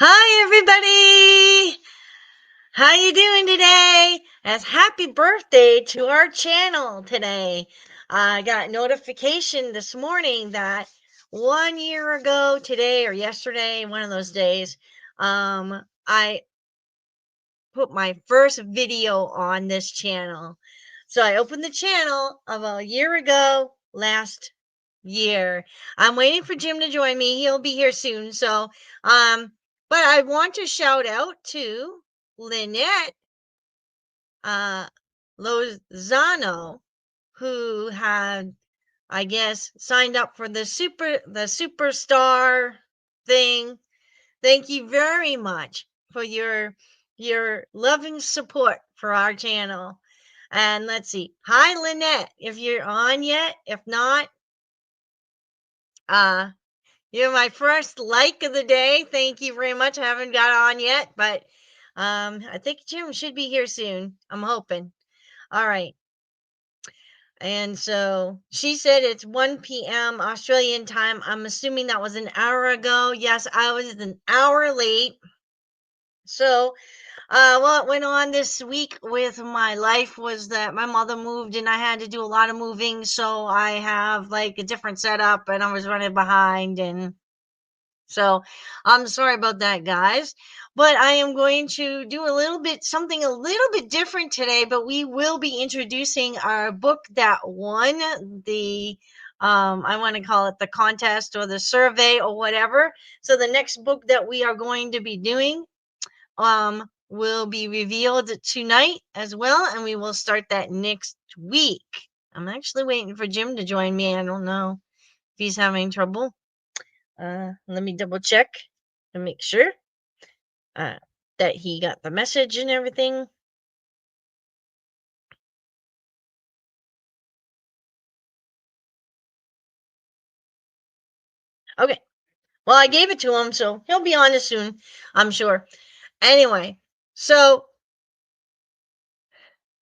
Hi everybody! How you doing today? As happy birthday to our channel today. I got notification this morning that 1 year ago today or yesterday, one of those days, I put my first video on this channel. So I opened the channel of a year ago last year. I'm waiting for Jim to join me. He'll be here soon. But I want to shout out to Lynette uh Lozano, who had, I guess, signed up for the superstar thing. Thank you very much for your loving support for our channel. And let's see. Hi Lynette, if you're on yet. If not, uh you're my first like of the day. Thank you very much. I haven't got on yet, but I think Jim should be here soon. I'm hoping. All right. And so she said it's 1 p.m. Australian time. I'm assuming that was an hour ago. Yes, I was an hour late. So, what went on this week with my life was that my mother moved and I had to do a lot of moving. So I have like a different setup and I was running behind. And so I'm sorry about that, guys. But I am going to do something a little bit different today. But we will be introducing our book that won I want to call it the contest or the survey or whatever. So the next book that we are going to be doing will be revealed tonight as well, and we will start that next week. I'm actually waiting for Jim to join me. I don't know if he's having trouble. Let me double check to make sure uh, that he got the message and everything. Okay. Well, I gave it to him, so he'll be on it soon, I'm sure. Anyway, so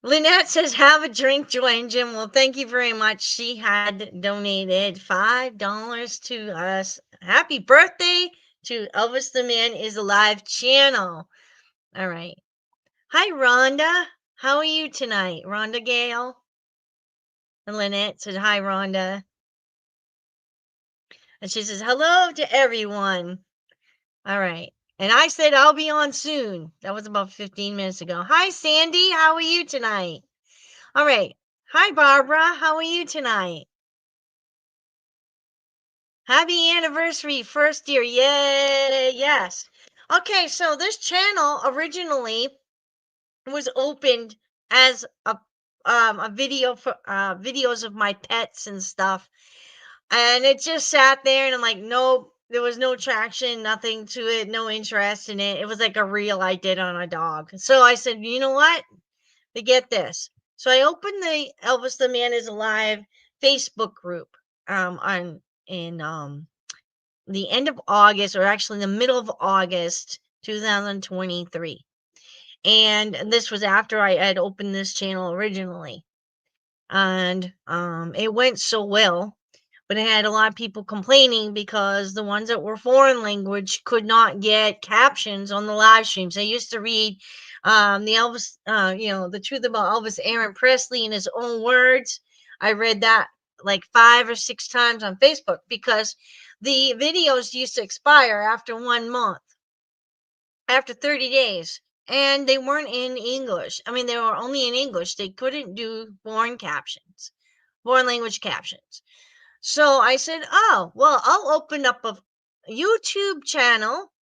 Lynette says, have a drink, join Jim. Well, thank you very much. She had donated $5 to us. Happy birthday to Elvis the Man is Alive channel. All right. Hi, Rhonda. How are you tonight? Rhonda Gale. And Lynette said, hi, Rhonda. And she says, hello to everyone. All right. And I said, I'll be on soon. That was about 15 minutes ago. Hi, Sandy. How are you tonight? All right. Hi, Barbara. How are you tonight? Happy anniversary, first year. Yay. Yes. Okay. So this channel originally was opened as a video for videos of my pets and stuff. And it just sat there and I'm like, nope, there was no traction, nothing to it, no interest in it. It was like a reel I did on a dog. So I said, you know what? Forget this. So I opened the Elvis the Man is Alive Facebook group on in the end of August, or actually the middle of August 2023. And this was after I had opened this channel originally. And it went so well, but it had a lot of people complaining because the ones that were foreign language could not get captions on the live streams. They used to read the Elvis, the truth about Elvis Aaron Presley in his own words. I read that like 5 or 6 times on Facebook because the videos used to expire after 1 month, after 30 days. And they weren't in English. I mean, they were only in English. They couldn't do foreign language captions. So I said, oh, well, I'll open up a YouTube channel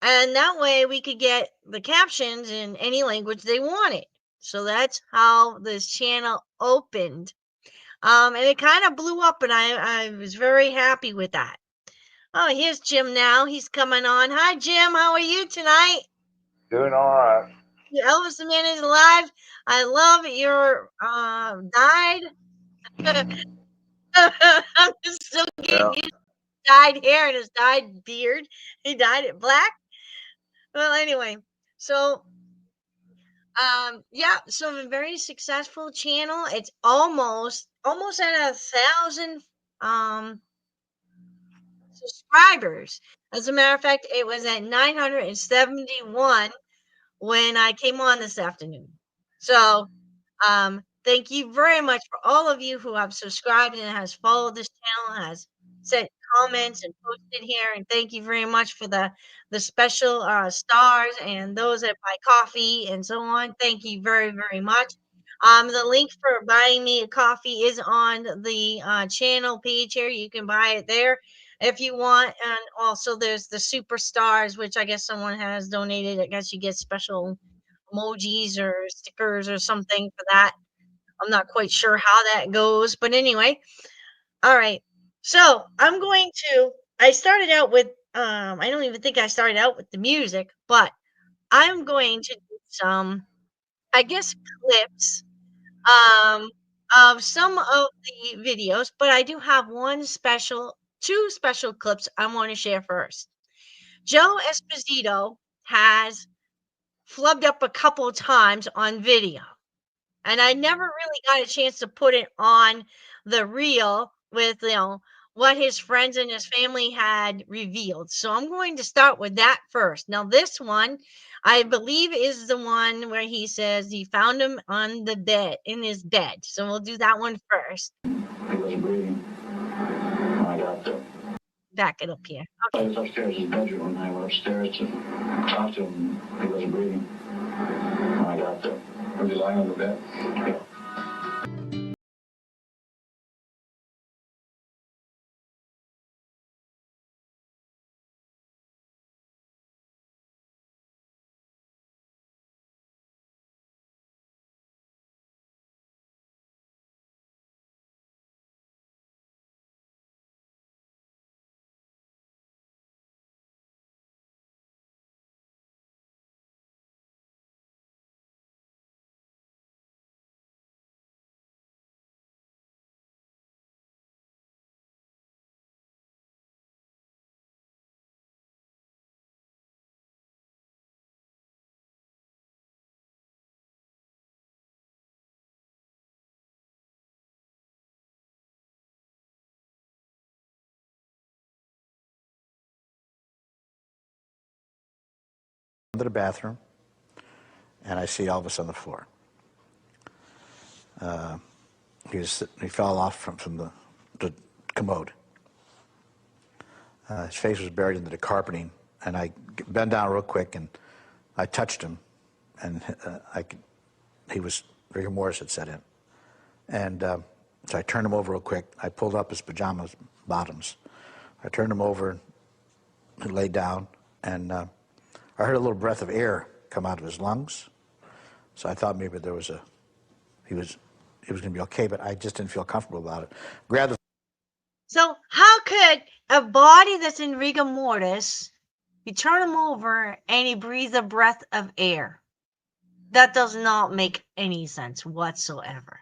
and that way we could get the captions in any language they wanted. So that's how this channel opened. And it kind of blew up and I was very happy with that. Oh, here's Jim now. He's coming on. Hi, Jim. How are you tonight? Doing all right. Elvis the Man is Alive. I love your dyed. I'm just still getting Yeah. used to dyed hair and his dyed beard. He dyed it black. Well, anyway, so yeah, so a very successful channel. It's almost at 1,000 um subscribers. As a matter of fact, it was at 971 when I came on this afternoon. So, thank you very much for all of you who have subscribed and has followed this channel, has sent comments and posted here. And thank you very much for the special stars and those that buy coffee and so on. Thank you very, very much. The link for buying me a coffee is on the channel page here. You can buy it there if you want. And also there's the superstars, which I guess someone has donated. I guess you get special emojis or stickers or something for that. I'm not quite sure how that goes, but anyway. All right. So I started out with I don't even think I started out with the music, but I'm going to do some, I guess, clips um of some of the videos, but I do have two special clips I want to share first. Joe Esposito has flubbed up a couple times on video, and I never really got a chance to put it on the reel with, what his friends and his family had revealed. So I'm going to start with that first. Now, this one, I believe, is the one where he says he found him on the bed, in his bed. So we'll do that one first. He wasn't breathing. I got there. Back it up here. I Okay. was upstairs in his bedroom, and I went upstairs to talk to him. He wasn't breathing. I got there. Was he lying on the bed? Yeah. To the bathroom, and I see Elvis on the floor. He fell off from the commode. His face was buried into the carpeting, and I bent down real quick and I touched him, and he was rigor mortis had set in, and so I turned him over real quick. I pulled up his pajamas bottoms. I turned him over, he laid down, and I heard a little breath of air come out of his lungs. So I thought maybe he was going to be okay, but I just didn't feel comfortable about it. So how could a body that's in rigor mortis, you turn him over and he breathes a breath of air? That does not make any sense whatsoever.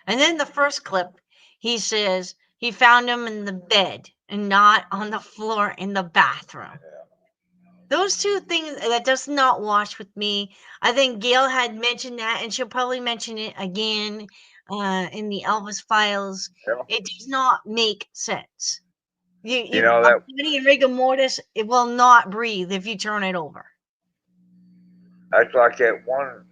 And then the first clip, he says he found him in the bed and not on the floor in the bathroom. Those two things, that does not wash with me. I think Gail had mentioned that, and she'll probably mention it again in the Elvis files. Yeah. It does not make sense. You know a that body in rigor mortis, it will not breathe if you turn it over. that's like that one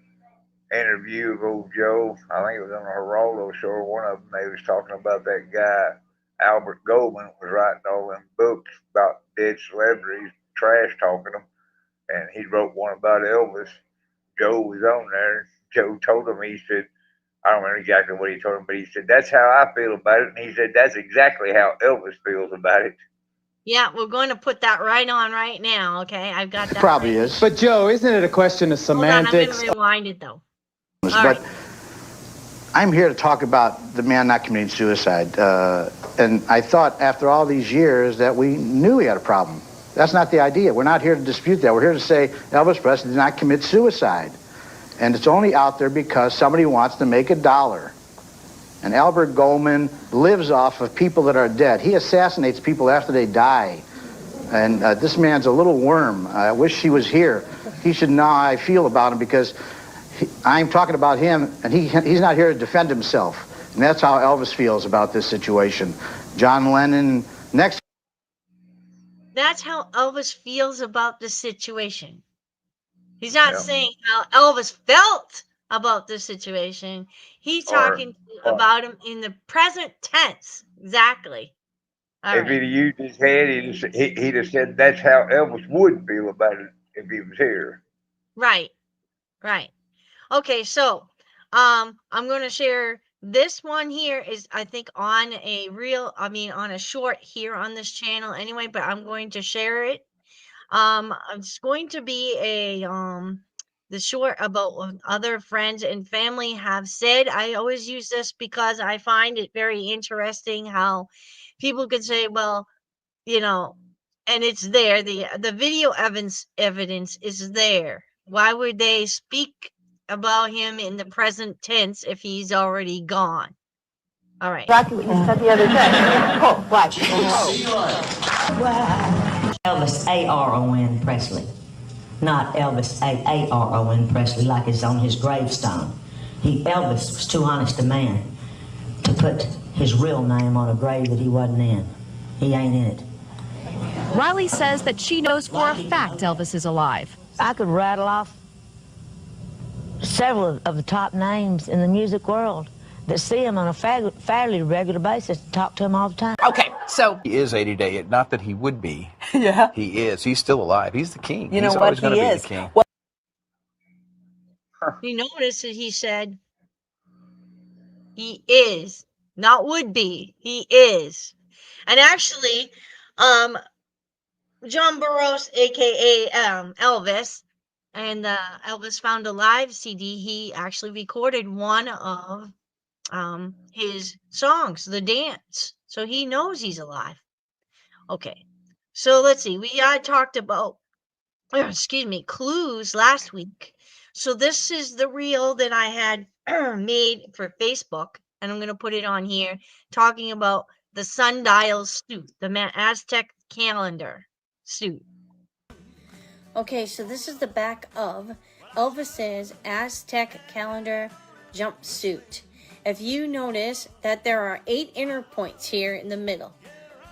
interview of old Joe. I think it was on the Geraldo show or one of them. They was talking about that guy Albert Goldman was writing all them books about dead celebrities, trash talking them, and he wrote one about Elvis. Joe was on there. Joe told him, he said, I don't remember exactly what he told him, but he said, that's how I feel about it. And he said, that's exactly how Elvis feels about it. Yeah, we're going to put that right on right now, okay? I've got that. Probably is. But Joe, isn't it a question of Hold on, I'm going semantics? to rewind it, though. But right. I'm here to talk about the man not committing suicide. And I thought after all these years that we knew he had a problem. That's not the idea. We're not here to dispute that. We're here to say Elvis Presley did not commit suicide. And it's only out there because somebody wants to make $1. And Albert Goldman lives off of people that are dead. He assassinates people after they die. And this man's a little worm. I wish he was here. He should know how I feel about him, because I'm talking about him, and he's not here to defend himself. And that's how Elvis feels about this situation. John Lennon, next. That's how Elvis feels about the situation. He's not Yeah. saying how Elvis felt about the situation. He's Or talking what? about him in the present tense. Exactly. All If right. he'd used his head, he'd have said that's how Elvis would feel about it if he was here. Right. Right. Okay, so I'm going to share this one here is I think on a on a short here on this channel anyway, but I'm going to share it. It's going to be a the short about what other friends and family have said. I always use this because I find it very interesting how people could say, well, you know, and it's there. The video evidence is there. Why would they speak about him in the present tense if he's already gone? All right. Rocky, what you said the other day. Oh, watch. Elvis A.R.O.N. Presley, not Elvis A.A.R.O.N. Presley like is on his gravestone. Elvis was too honest a man to put his real name on a grave that he wasn't in. He ain't in it. Riley says that she knows for a fact Elvis is alive. I could rattle off several of the top names in the music world that see him on a fairly regular basis, talk to him all the time. Okay, so he is 80 day. Not that he would be. yeah, He is. He's still alive. He's the king. you know He's what always going he to be is. the king. Well, You notice that he said he is, not would be. He is. And actually, John Burroughs, aka Elvis, and Elvis Found Alive CD, he actually recorded one of his songs, The Dance. So he knows he's alive. Okay. So let's see. We talked about excuse me, clues last week. So this is the reel that I had made for Facebook, and I'm going to put it on here talking about the sundial suit, the Aztec calendar suit. Okay, so this is the back of Elvis's Aztec calendar jumpsuit. If you notice that there are 8 inner points here in the middle.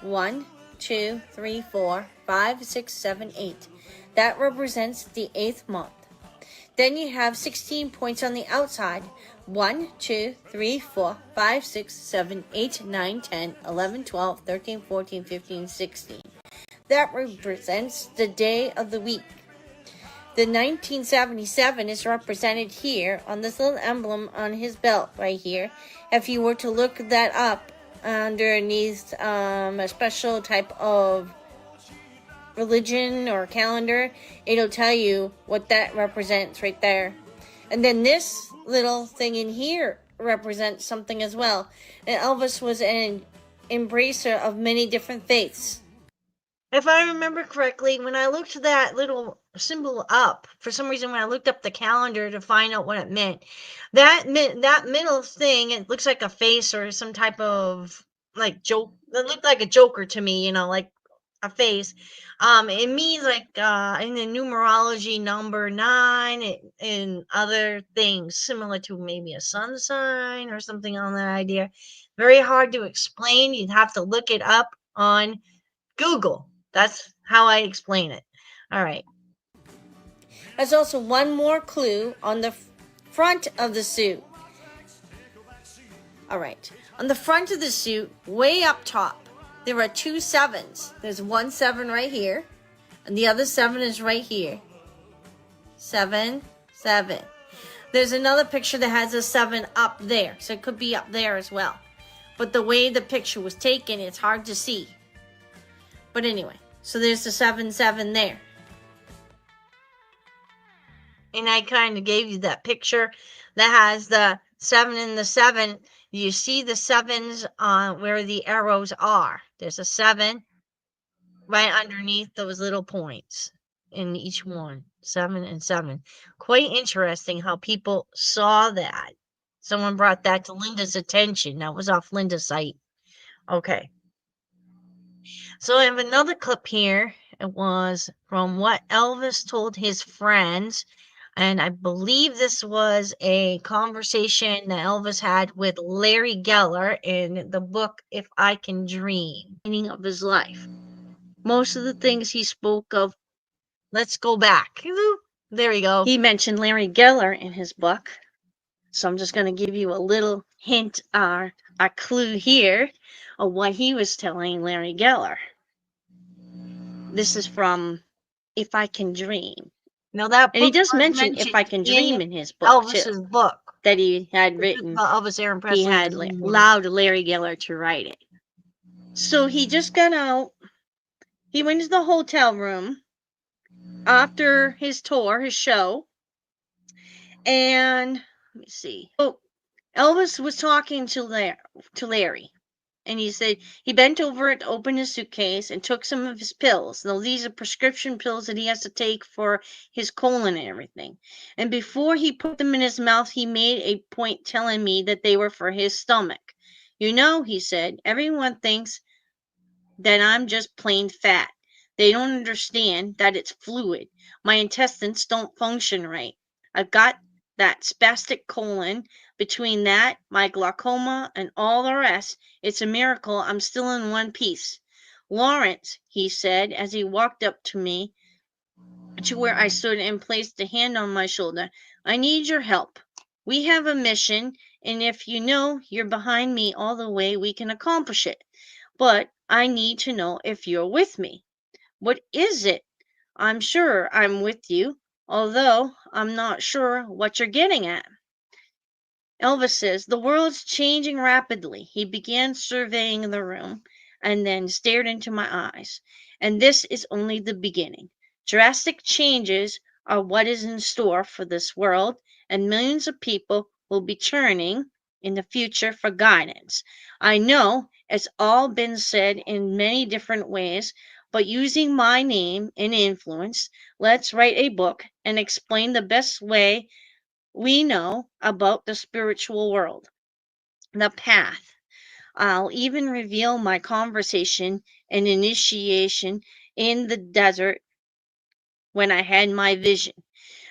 1, 2, 3, 4, 5, 6, 7, 8. That represents the 8th month. Then you have 16 points on the outside. 1, 2, 3, 4, 5, 6, 7, 8, 9, 10, 11, 12, 13, 14, 15, 16. That represents the day of the week. The 1977 is represented here on this little emblem on his belt right here. If you were to look that up underneath a special type of religion or calendar, it'll tell you what that represents right there. And then this little thing in here represents something as well. And Elvis was an embracer of many different faiths. If I remember correctly, when I looked that little symbol up, for some reason when I looked up the calendar to find out what it meant, that middle thing, it looks like a face or some type of like joke. It looked like a joker to me, like a face. It means like in the numerology number 9 and other things similar to maybe a sun sign or something on that idea. Very hard to explain. You'd have to look it up on Google. That's how I explain it. All right. There's also one more clue on the front of the suit. All right. On the front of the suit, way up top, there are 2 7s. There's one 7 right here, and the other 7 is right here. 7, 7. There's another picture that has a 7 up there, so it could be up there as well. But the way the picture was taken, it's hard to see. But anyway, so there's the 7, 7 there. And I kind of gave you that picture that has the 7 and the 7. You see the 7s on where the arrows are. There's a 7 right underneath those little points in each one. 7 and 7. Quite interesting how people saw that. Someone brought that to Linda's attention. That was off Linda's site. Okay. So I have another clip here. It was from what Elvis told his friends. And I believe this was a conversation that Elvis had with Larry Geller in the book If I Can Dream, meaning of his life. Most of the things he spoke of, let's go back. There we go. He mentioned Larry Geller in his book. So I'm just going to give you a little hint, a clue here of what he was telling Larry Geller. This is from If I Can Dream. Now that and he does mention If I Can Dream in his book, Elvis's too, book that he had written. Elvis Aaron Presley. He had allowed Larry Geller to write it. So he just got out. He went to the hotel room after his tour, his show, and let me see. Oh, Elvis was talking to Larry, and he said he bent over to open his suitcase and took some of his pills. Now, these are prescription pills that he has to take for his colon and everything. And before he put them in his mouth, he made a point telling me that they were for his stomach. You know, he said, everyone thinks that I'm just plain fat. They don't understand that it's fluid. My intestines don't function right. I've got that spastic colon. Between that, my glaucoma, and all the rest, it's a miracle I'm still in one piece. Lawrence, he said as he walked up to me, to where I stood and placed a hand on my shoulder, I need your help. We have a mission, and if you know you're behind me all the way, we can accomplish it. But I need to know if you're with me. What is it? I'm sure I'm with you, although I'm not sure what you're getting at. Elvis says, the world's changing rapidly. He began surveying the room and then stared into my eyes. And this is only the beginning. Drastic changes are what is in store for this world, and millions of people will be turning in the future for guidance. I know it's all been said in many different ways, but using my name and influence, let's write a book and explain the best way we know about the spiritual world, the path. I'll even reveal my conversation and initiation in the desert when I had my vision.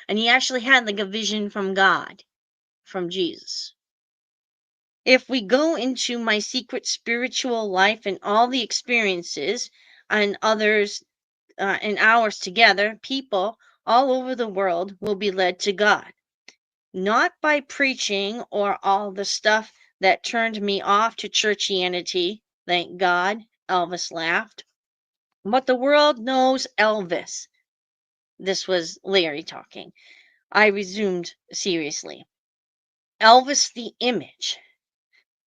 And he actually had like a vision from God, from Jesus. If we go into my secret spiritual life and all the experiences and others and ours together, people all over the world will be led to God. Not by preaching or all the stuff that turned me off to churchianity, thank God, Elvis laughed. But the world knows Elvis. This was Larry talking. I resumed seriously. Elvis the image.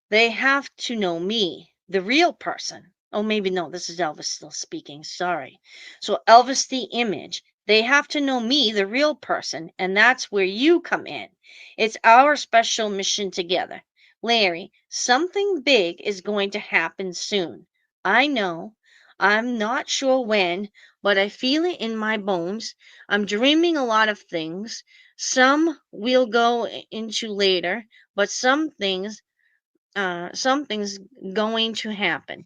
They have to know me, the real person. Oh, maybe no, this is Elvis still speaking. Sorry. So, Elvis the image. They have to know me, the real person, and that's where you come in. It's our special mission together. Larry, something big is going to happen soon. I know. I'm not sure when, but I feel it in my bones. I'm dreaming a lot of things. Some we'll go into later, but something's going to happen.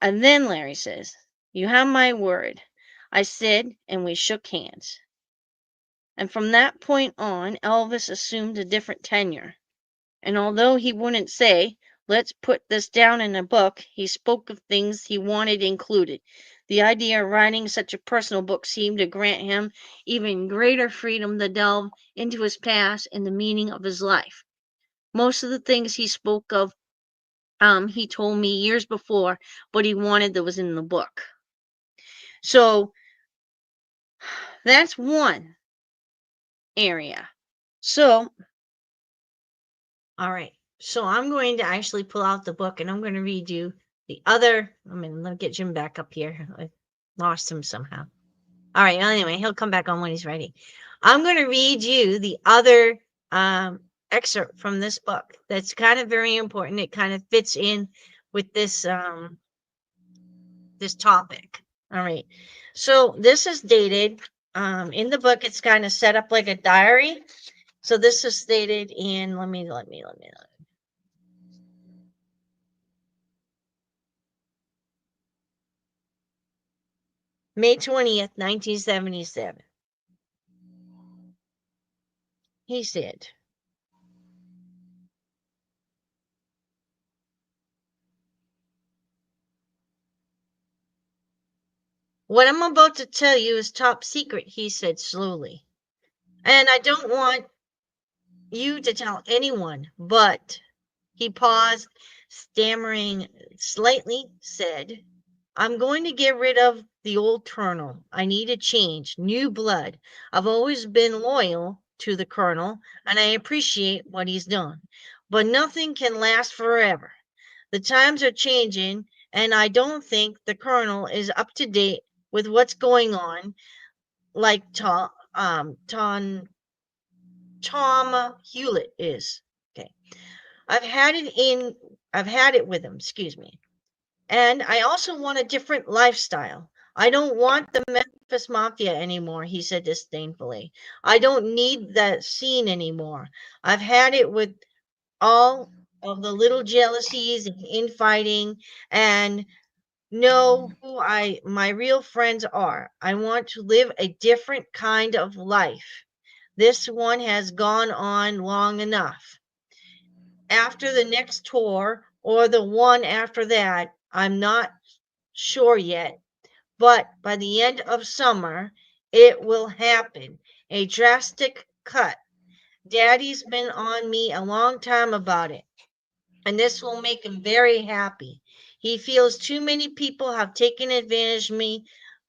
And then Larry says, you have my word. I said, and we shook hands. And from that point on, Elvis assumed a different tenure. And although he wouldn't say, let's put this down in a book, he spoke of things he wanted included. The idea of writing such a personal book seemed to grant him even greater freedom to delve into his past and the meaning of his life. Most of the things he spoke of, he told me years before, but he wanted that was in the book. So that's one area. So, all right. So I'm going to actually pull out the book and I'm going to read you the other. Let me get Jim back up here. I lost him somehow. All right. Anyway, he'll come back on when he's ready. I'm going to read you the other excerpt from this book that's kind of very important. It kind of fits in with this this topic. All right. So this is dated in the book. It's kind of set up like a diary. So this is stated in let me May 20th, 1977. He said, What I'm about to tell you is top secret, he said slowly. And I don't want you to tell anyone, but he paused, stammering slightly, said, I'm going to get rid of the old colonel. I need a change, new blood. I've always been loyal to the colonel, and I appreciate what he's done. But nothing can last forever. The times are changing, and I don't think the colonel is up to date with what's going on, like Tom Hewlett is. Okay. I've had it with him, excuse me. And I also want a different lifestyle. I don't want the Memphis Mafia anymore, he said disdainfully. I don't need that scene anymore. I've had it with all of the little jealousies and infighting, and know who my real friends are. I want to live a different kind of life. This one has gone on long enough. After the next tour or the one after that, I'm not sure yet, but by the end of summer, it will happen. A drastic cut. Daddy's been on me a long time about it, and this will make him very happy. He feels too many people have taken advantage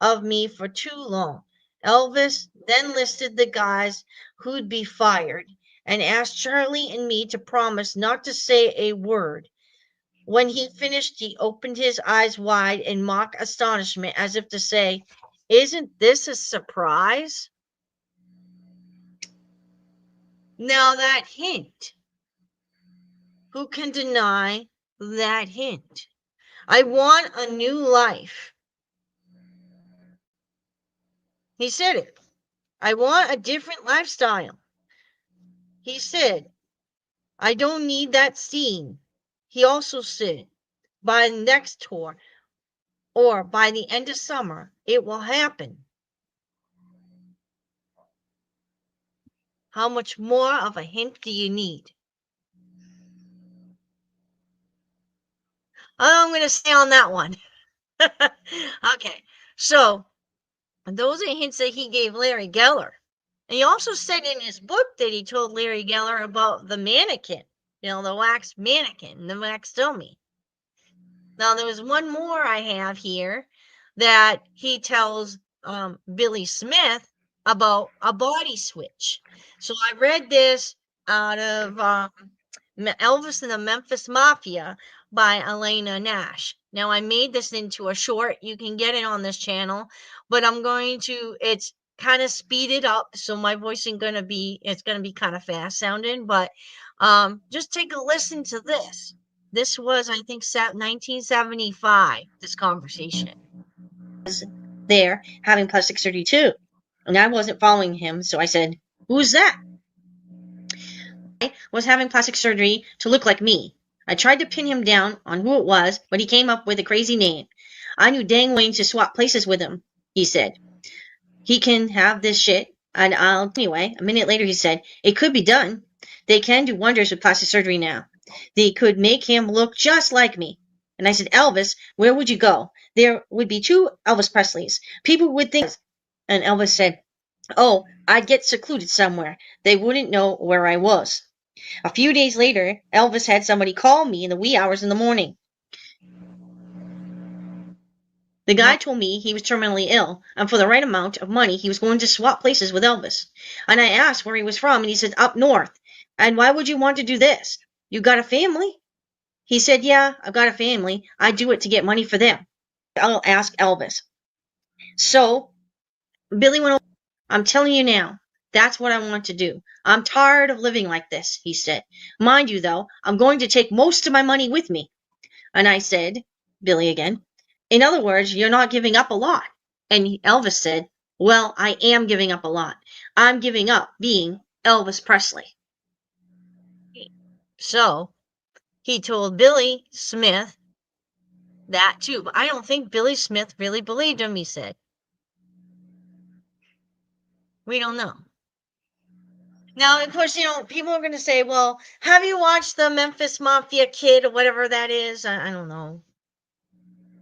of me for too long. Elvis then listed the guys who'd be fired and asked Charlie and me to promise not to say a word. When he finished, he opened his eyes wide in mock astonishment, as if to say, Isn't this a surprise? Now that hint. Who can deny that hint? I want a new life. He said it. I want a different lifestyle. He said, I don't need that scene. He also said, by the next tour or by the end of summer, it will happen. How much more of a hint do you need? I'm going to stay on that one. Okay, so those are hints that he gave Larry Geller. And he also said in his book that he told Larry Geller about the mannequin, the wax mannequin, the wax dummy. Now, there's one more I have here that he tells Billy Smith about a body switch. So I read this out of Elvis and the Memphis Mafia by Elena Nash. Now, I made this into a short. You can get it on this channel, but it's kind of speeded up. So my voice it's going to be kind of fast sounding, but just take a listen to this. This was, I think, 1975, this conversation. There having plastic surgery too. And I wasn't following him, so I said, Who's that? I was having plastic surgery to look like me. I tried to pin him down on who it was, but he came up with a crazy name. I knew dang Wayne to swap places with him, he said. He can have this shit, and anyway. A minute later, he said, It could be done. They can do wonders with plastic surgery now. They could make him look just like me. And I said, Elvis, where would you go? There would be 2 Elvis Presleys. People would think. And Elvis said, Oh, I'd get secluded somewhere. They wouldn't know where I was. A few days later, Elvis had somebody call me in the wee hours in the morning. The guy told me he was terminally ill, and for the right amount of money, he was going to swap places with Elvis. And I asked where he was from, and he said, Up north. And why would you want to do this? You got a family? He said, Yeah, I've got a family. I do it to get money for them. I'll ask Elvis. So, Billy went over. I'm telling you now, that's what I want to do. I'm tired of living like this, he said. Mind you, though, I'm going to take most of my money with me. And I said, Billy again, in other words, you're not giving up a lot. And Elvis said, Well, I am giving up a lot. I'm giving up being Elvis Presley. So he told Billy Smith that too, but I don't think Billy Smith really believed him, he said. We don't know. Now, of course, people are going to say, well, have you watched the Memphis Mafia Kid or whatever that is? I don't know.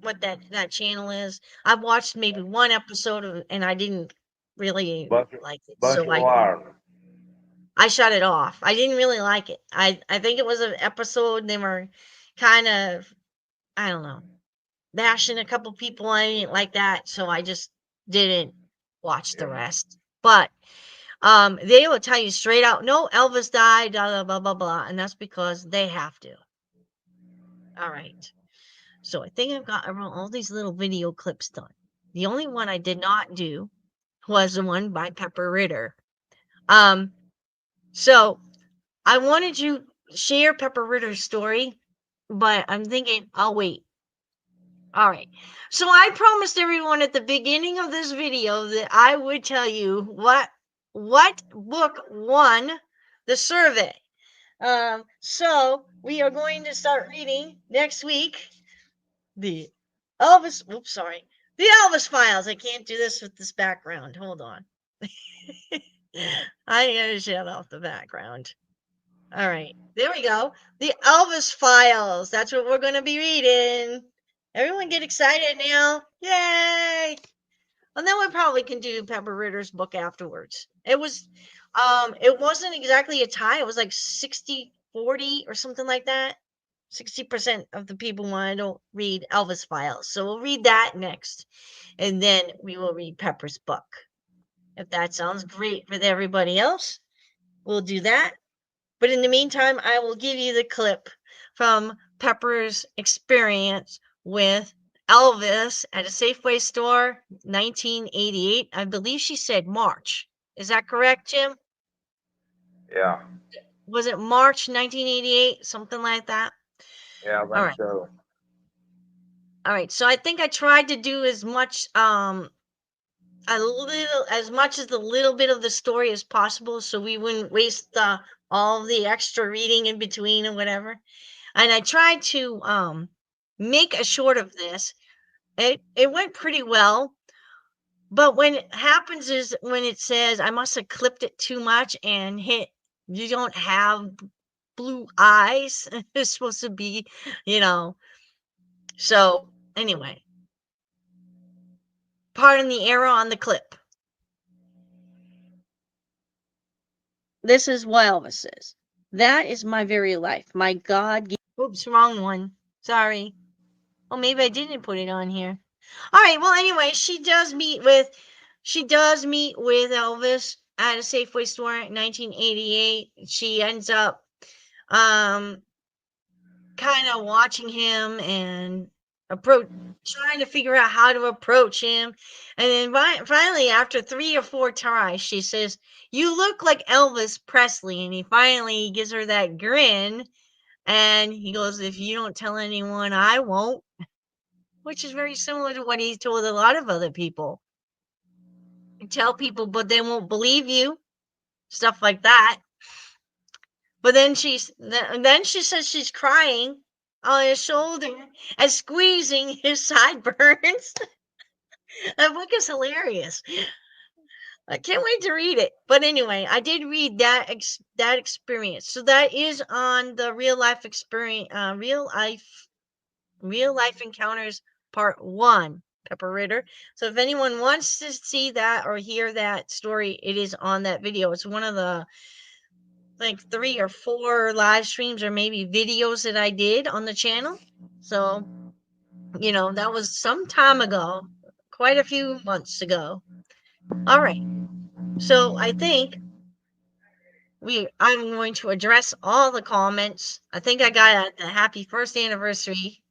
what that channel is. I've watched maybe one episode of it, and I didn't really like it, Bunch so of liars. I shut it off. I didn't really like it. I think it was an episode. They were kind of, I don't know, bashing a couple people. I didn't like that, so I just didn't watch the rest. But they will tell you straight out, no, Elvis died, blah blah blah blah, and that's because they have to. All right. So I think I've got all these little video clips done. The only one I did not do was the one by Pepper Ritter. So I wanted to share Pepper Ritter's story, but I'm thinking I'll wait. All right. So I promised everyone at the beginning of this video that I would tell you what book won the survey. So we are going to start reading next week the the Elvis Files. I can't do this with this background. Hold on. I gotta shut off the background. All right, there we go. The Elvis Files. That's what we're gonna be reading. Everyone get excited now. Yay! And then we probably can do Pepper Ritter's book afterwards. It wasn't exactly a tie. It was like 60-40 or something like that. 60% of the people wanted to read Elvis Files. So we'll read that next. And then we will read Pepper's book. If that sounds great with everybody else, we'll do that. But in the meantime, I will give you the clip from Pepper's experience with Elvis at a Safeway store, 1988. I believe she said March. Is that correct, Jim? Yeah. Was it March 1988? Something like that? Yeah, I think so. All right. So I think I tried to do as much as the little bit of the story as possible, so we wouldn't waste all the extra reading in between or whatever. And I tried to make a short of this. It went pretty well, but when it happens is when it says I must have clipped it too much and hit you don't have blue eyes. It's supposed to be, you know. So anyway, pardon the error on the clip. This is what Elvis says. That is my very life. My God. Oops, wrong one. Sorry. Oh, maybe I didn't put it on here. All right. Well, anyway, she does meet with Elvis at a Safeway store in 1988. She ends up kind of watching him and trying to figure out how to approach him. And then finally, after 3 or 4 tries, she says, "You look like Elvis Presley." And he finally gives her that grin. And he goes, "If you don't tell anyone, I won't." Which is very similar to what he told a lot of other people. You tell people, but they won't believe you. Stuff like that. But then she says she's crying on his shoulder and squeezing his sideburns. That book is hilarious. I can't wait to read it. But anyway, I did read that experience. So that is on the real life experience, real life encounters part 1, Pepper Ritter. So if anyone wants to see that or hear that story, it is on that video. It's one of the like 3 or 4 live streams or maybe videos that I did on the channel. So, that was some time ago, quite a few months ago. All right. So I think I'm going to address all the comments. I think I got the happy first anniversary.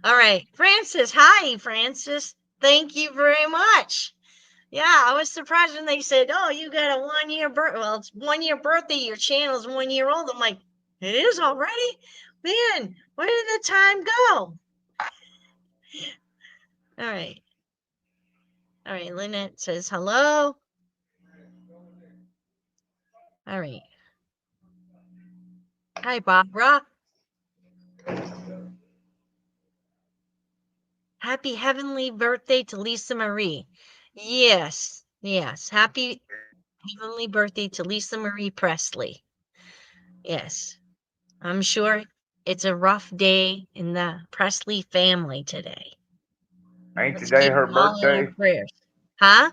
All right. Francis. Hi, Francis. Thank you very much. Yeah, I was surprised when they said, "Oh, you got a 1-year birthday." Well, it's 1-year birthday. Your channel's 1 year old. I'm like, it is already? Man, where did the time go? All right. All right. Lynette says hello. All right. Hi, Barbara. Happy heavenly birthday to Lisa Marie. Yes. Happy heavenly birthday to Lisa Marie Presley. Yes. I'm sure It's a rough day in the Presley family today. Ain't Let's today keep her them all in our birthday? prayers. Huh?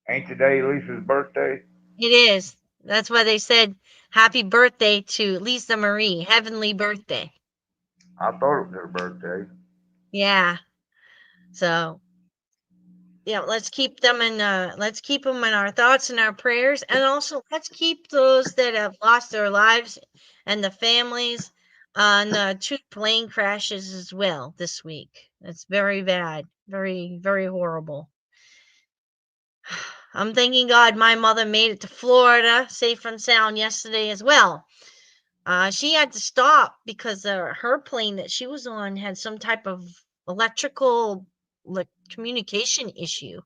Ain't today Lisa's birthday? It is. That's why they said happy birthday to Lisa Marie. Heavenly birthday. I thought it was her birthday. Yeah. So yeah, let's keep them in our thoughts and our prayers, and also let's keep those that have lost their lives and the families on the 2 plane crashes as well this week. That's very bad, very, very horrible. I'm thanking God my mother made it to Florida safe and sound yesterday as well. She had to stop because her plane that she was on had some type of electrical communication issue.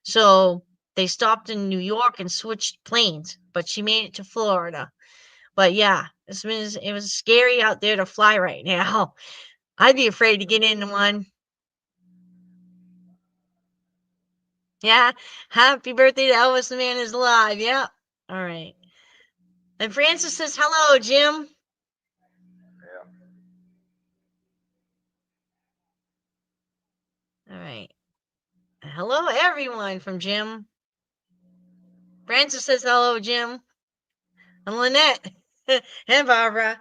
So they stopped in New York and switched planes, but she made it to Florida. But yeah, it was scary out there to fly right now. I'd be afraid to get into one. Yeah, happy birthday to Elvis, the man is alive. Yeah. All right. And Francis says, hello, Jim. Yeah. All right. Hello, everyone from Jim. Francis says, hello, Jim. And Lynette and Barbara.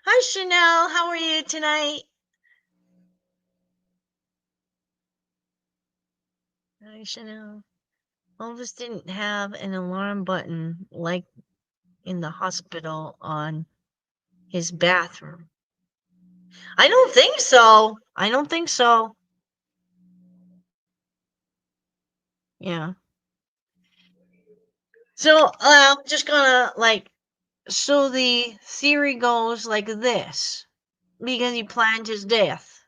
Hi, Chanel. How are you tonight? Hi, Chanel. Elvis didn't have an alarm button like in the hospital on his bathroom. I don't think so. I don't think so. Yeah. So I'm just gonna so the theory goes like this. Because he planned his death.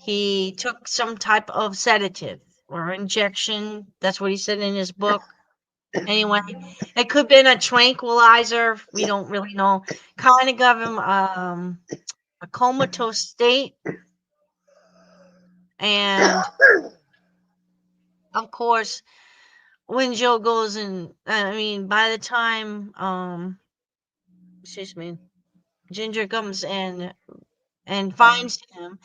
He took some type of sedative or injection. That's what he said in his book. Anyway, it could have been a tranquilizer. We don't really know. Kind of gave him a comatose state. And of course, when Joe goes and by the time excuse me, Ginger comes and finds him,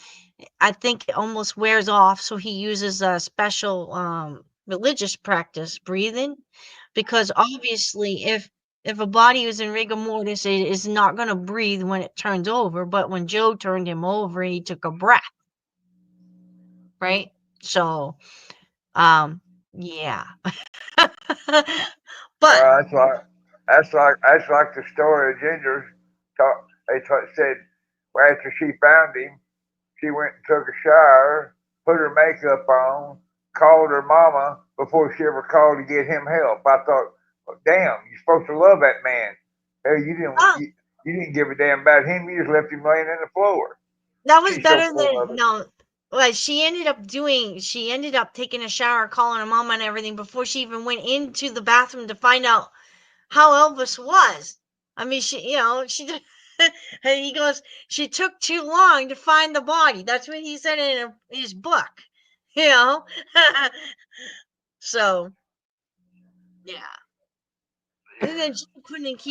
I think it almost wears off. So he uses a special religious practice, breathing, because obviously if a body is in rigor mortis, it is not going to breathe when it turns over. But when Joe turned him over, he took a breath, right? So, yeah. But That's like the story of Ginger. Said well, after she found him, she went and took a shower, put her makeup on, called her mama before she ever called to get him help. I thought, well, damn, you're supposed to love that man. Hell, oh, you didn't give a damn about him. You just left him laying in the floor. that was She's so better full than of it. no. Well, she ended up taking a shower, calling her mama and everything before she even went into the bathroom to find out how Elvis was. I mean, she did. And he goes, she took too long to find the body. That's what he said in his book, you know. So yeah, and then Jim couldn't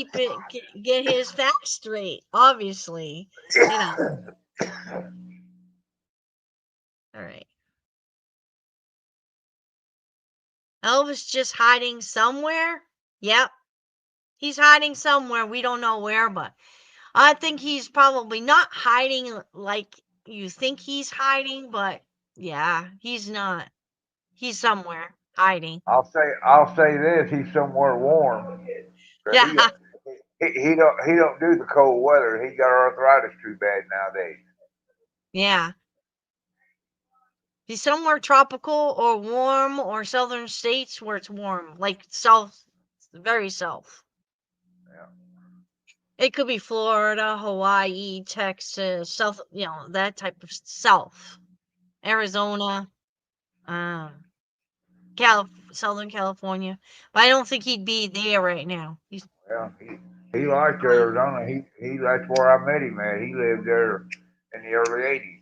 get his facts straight. Obviously, you know. All right, Elvis just hiding somewhere. Yep, he's hiding somewhere. We don't know where, but I think he's probably not hiding like you think he's hiding, but yeah, he's not. He's somewhere hiding. I'll say this: he's somewhere warm. 'Cause Yeah, he don't do the cold weather. He got arthritis too bad nowadays. yeah. He's somewhere tropical or warm or southern states where it's warm, like south, very south. Yeah. It could be Florida, Hawaii, Texas, south, that type of south. Arizona, um, Southern California. But I don't think he'd be there right now. He's Well, he liked fine. Arizona. He that's where I met him at. He lived there in the early '80s.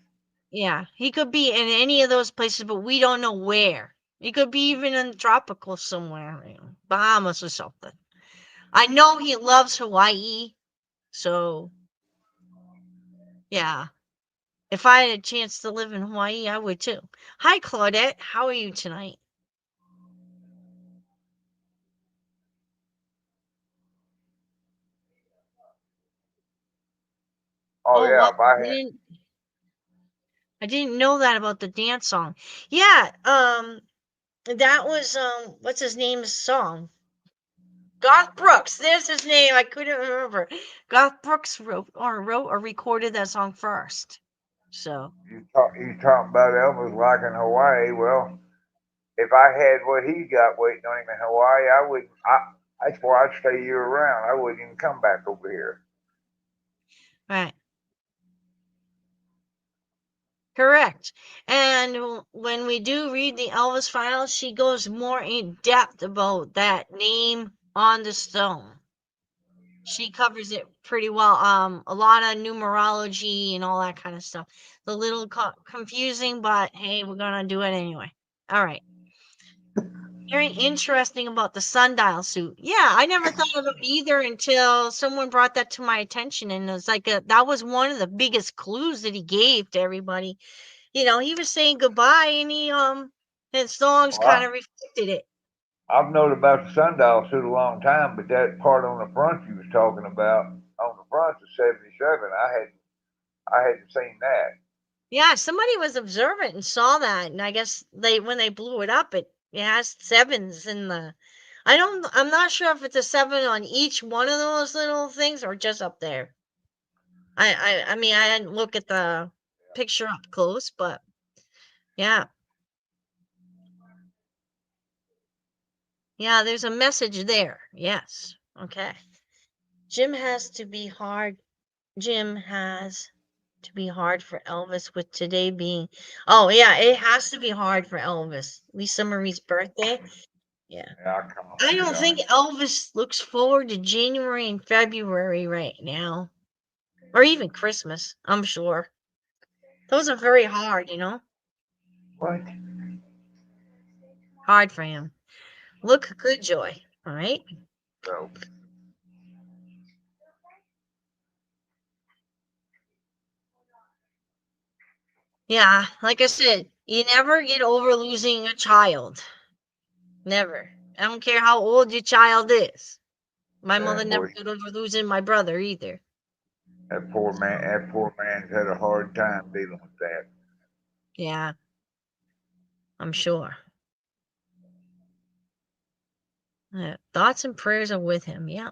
Yeah, he could be in any of those places, but we don't know where. He could be even in tropical somewhere, Bahamas or something. I know he loves Hawaii, so Yeah. If I had a chance to live in Hawaii, I would too. Hi, Claudette. How are you tonight? Oh yeah, What? if I had, I didn't know that about the dance song. Yeah, that was what's his name's song? Garth Brooks. There's his name. I couldn't remember. Garth Brooks wrote or recorded that song first. So you talking about Elvis like in Hawaii. Well, if I had what he got waiting on him in Hawaii, I wouldn't. That's why I'd stay year round. I wouldn't even come back over here. right. Correct. And when we do read the Elvis files, she goes more in depth about that name on the stone. She covers it pretty well. A lot of numerology and all that kind of stuff. A little confusing, but hey, we're gonna do it anyway. All right. Very interesting about the sundial suit. Yeah, I never thought of it either until someone brought that to my attention, and it was like that was one of the biggest clues that he gave to everybody. You know, he was saying goodbye, and his songs kind Well, of reflected it. I've known about the sundial suit a long time, but that part on the front you was talking about on the front of '77, I hadn't seen that. Yeah, somebody was observant and saw that, and I guess when they blew it up, it has sevens in the. I'm not sure if it's a seven on each one of those little things or just up there. I mean, I didn't look at the picture up close, but yeah. Yeah, there's a message there. Yes. Okay. Jim has to be hard. Jim has to be hard for Elvis with today being. Oh, yeah, it has to be hard for Elvis. Lisa Marie's birthday. Yeah. Yeah, come on, I get don't on think it. Elvis looks forward to January and February right now, or even Christmas, I'm sure. Those are very hard, you know? What? Hard for him. Look good, Joy. All right. So Yeah, like I said, you never get over losing a child. Never. I don't care how old your child is. My mother that never boy, got over losing my brother either. that poor man's had a hard time dealing with that. Yeah, I'm sure. Thoughts and prayers are with him. Yeah.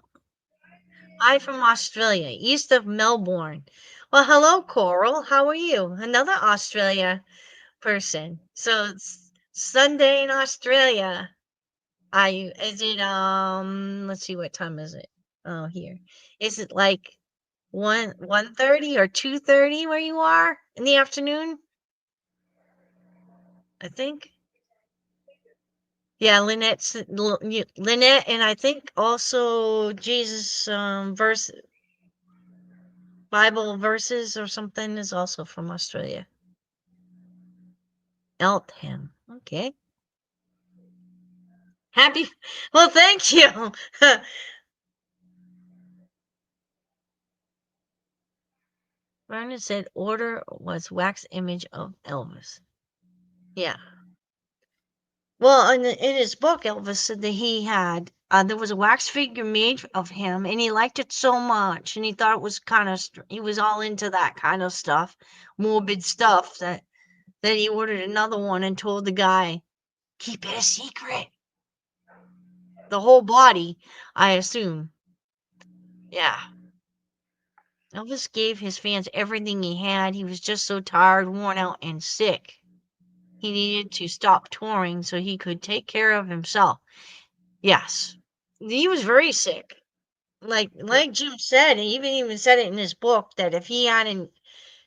Hi from Australia, east of Melbourne. Well, hello, Coral. How are you? Another Australia person. So it's Sunday in Australia. Is it, let's see, what time is it? Oh, here. Is it like 1:30 or 2:30 where you are in the afternoon? I think. Yeah, Lynette, and I think also Jesus Bible verses or something is also from Australia. Eltham. Okay. Happy. Well, thank you. Vernon said order was wax image of Elvis. Yeah. Well, in his book, Elvis said that he had there was a wax figure made of him, and he liked it so much, and he thought it was kind of he was all into that kind of stuff, morbid stuff that he ordered another one and told the guy keep it a secret. The whole body, I assume. Yeah. Elvis gave his fans everything he had. He was just so tired, worn out, and sick. He needed to stop touring so he could take care of himself. Yes. He was very sick. Like Jim said, and even said it in his book that if he hadn't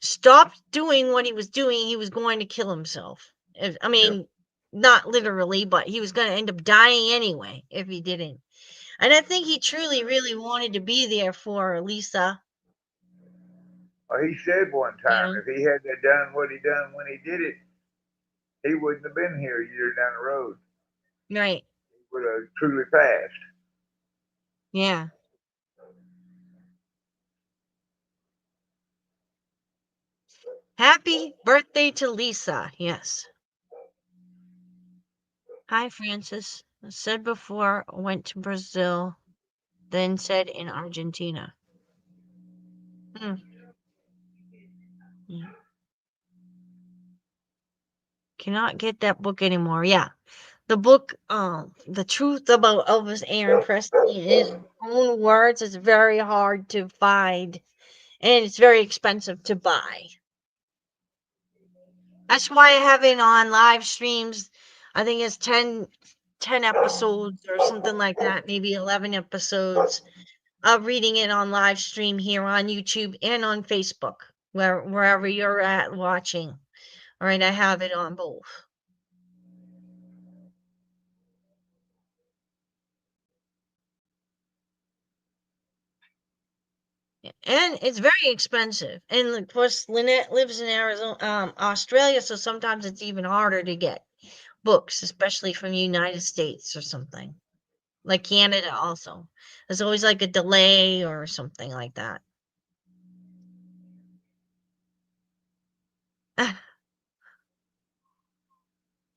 stopped doing what he was doing, he was going to kill himself. I Yep. mean, not literally, but he was going to end up dying anyway if he didn't. And I think he truly, really wanted to be there for Lisa. Well, he said one You time know, if he had done what he done when he did it, he wouldn't have been here a year down the road. right? He would have truly passed. Yeah. Happy birthday to Lisa. Yes. Hi, Francis. I said before, went to Brazil, then said in Argentina. Hmm. Yeah. Cannot get that book anymore. Yeah. The book, The Truth About Elvis Aaron Presley, in his own words, is very hard to find, and it's very expensive to buy. That's why I have it on live streams. I think it's 10 episodes or something like that, maybe 11 episodes of reading it on live stream here on YouTube and on Facebook, wherever you're at watching. All right, I have it on both. And it's very expensive. And of course, Lynette lives in Arizona, Australia, so sometimes it's even harder to get books, especially from the United States or something. Like Canada also. There's always like a delay or something like that.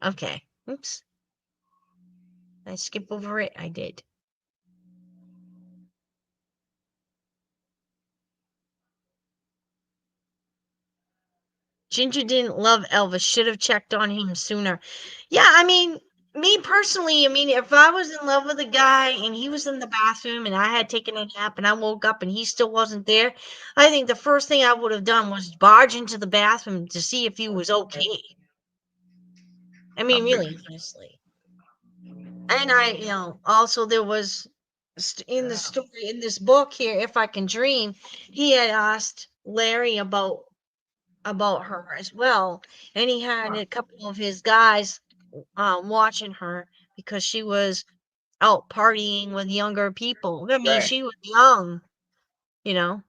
Okay. Oops. Did I skip over it? I did. Ginger didn't love Elvis. Should have checked on him sooner. Yeah, I mean, me personally, I mean, if I was in love with a guy and he was in the bathroom and I had taken a nap and I woke up and he still wasn't there, I think the first thing I would have done was barge into the bathroom to see if he was okay. I mean, really, honestly. And also there was in the story in this book here, If I Can Dream, he had asked Larry about her as well, and he had a couple of his guys watching her because she was out partying with younger people. I mean, Right. she was young, you know.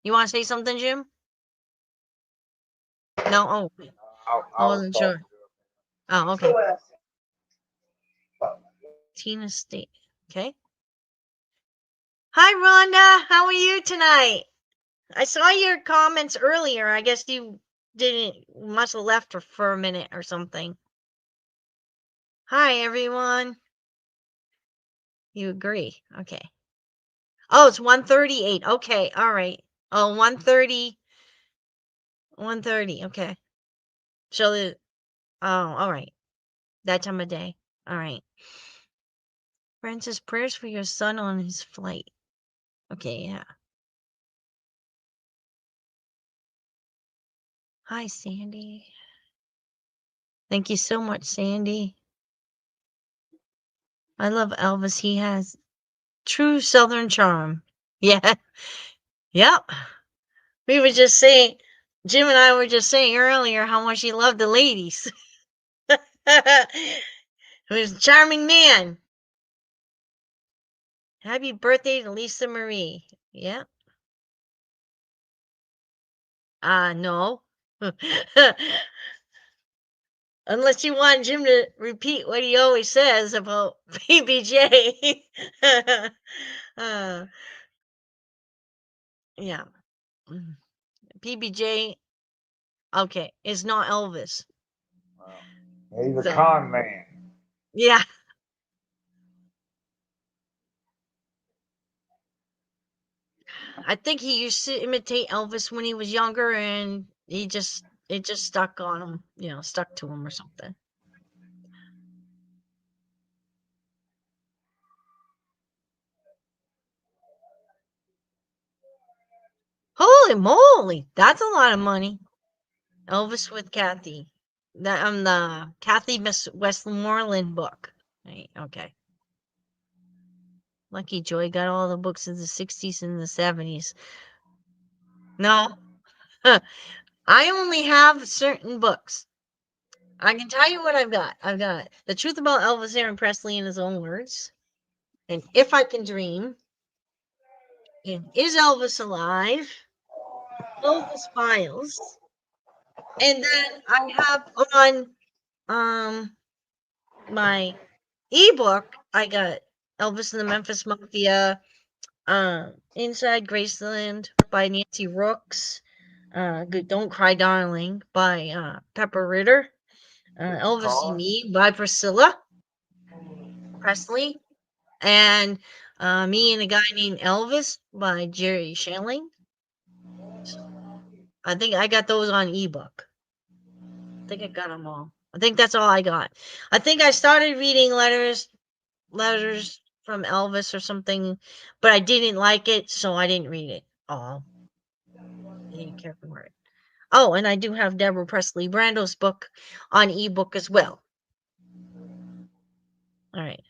You want to say something, Jim? No. Oh, I I was wasn't talking. sure. Oh, okay. Tina State. Okay. Hi, Rhonda. How are you tonight? I saw your comments earlier. I guess you must have left for a minute or something. Hi, everyone. You agree? Okay. Oh, it's 1:38. Okay, all right. Oh, 1:30. 1:30. Okay. So all right. That time of day. All right. Francis, prayers for your son on his flight. Okay, yeah. Hi, Sandy. Thank you so much, Sandy. I love Elvis. He has true Southern charm. Yeah. Yep. We were just saying, Jim and I were just saying earlier how much he loved the ladies. He was a charming man. Happy birthday to Lisa Marie. Yeah. No. Unless you want Jim to repeat what he always says about PBJ. Yeah. PBJ, okay, is not Elvis. He's a So, con man. yeah. I think he used to imitate Elvis when he was younger and it just stuck on him, stuck to him or something. Holy moly, that's a lot of money. Elvis with Kathy. The Kathy Westmoreland book. Right, okay. Lucky Joy got all the books in the 60s and the 70s. No. I only have certain books. I can tell you what I've got. I've got The Truth About Elvis Aaron Presley in His Own Words, and If I Can Dream, and Is Elvis Alive? Elvis Files. And then I have on my ebook, I got Elvis and the Memphis Mafia, Inside Graceland by Nancy Rooks. Don't Cry Darling by Pepper Ritter. Elvis and Me by Priscilla Presley. And Me and a Guy Named Elvis by Jerry Schelling. So I think I got those on ebook. I think I got them all. I think that's all I got. I think I started reading letters from Elvis or something, but I didn't like it, so I didn't read it all. I didn't care for it. Oh, and I do have Deborah Presley Brando's book on ebook as well. All right.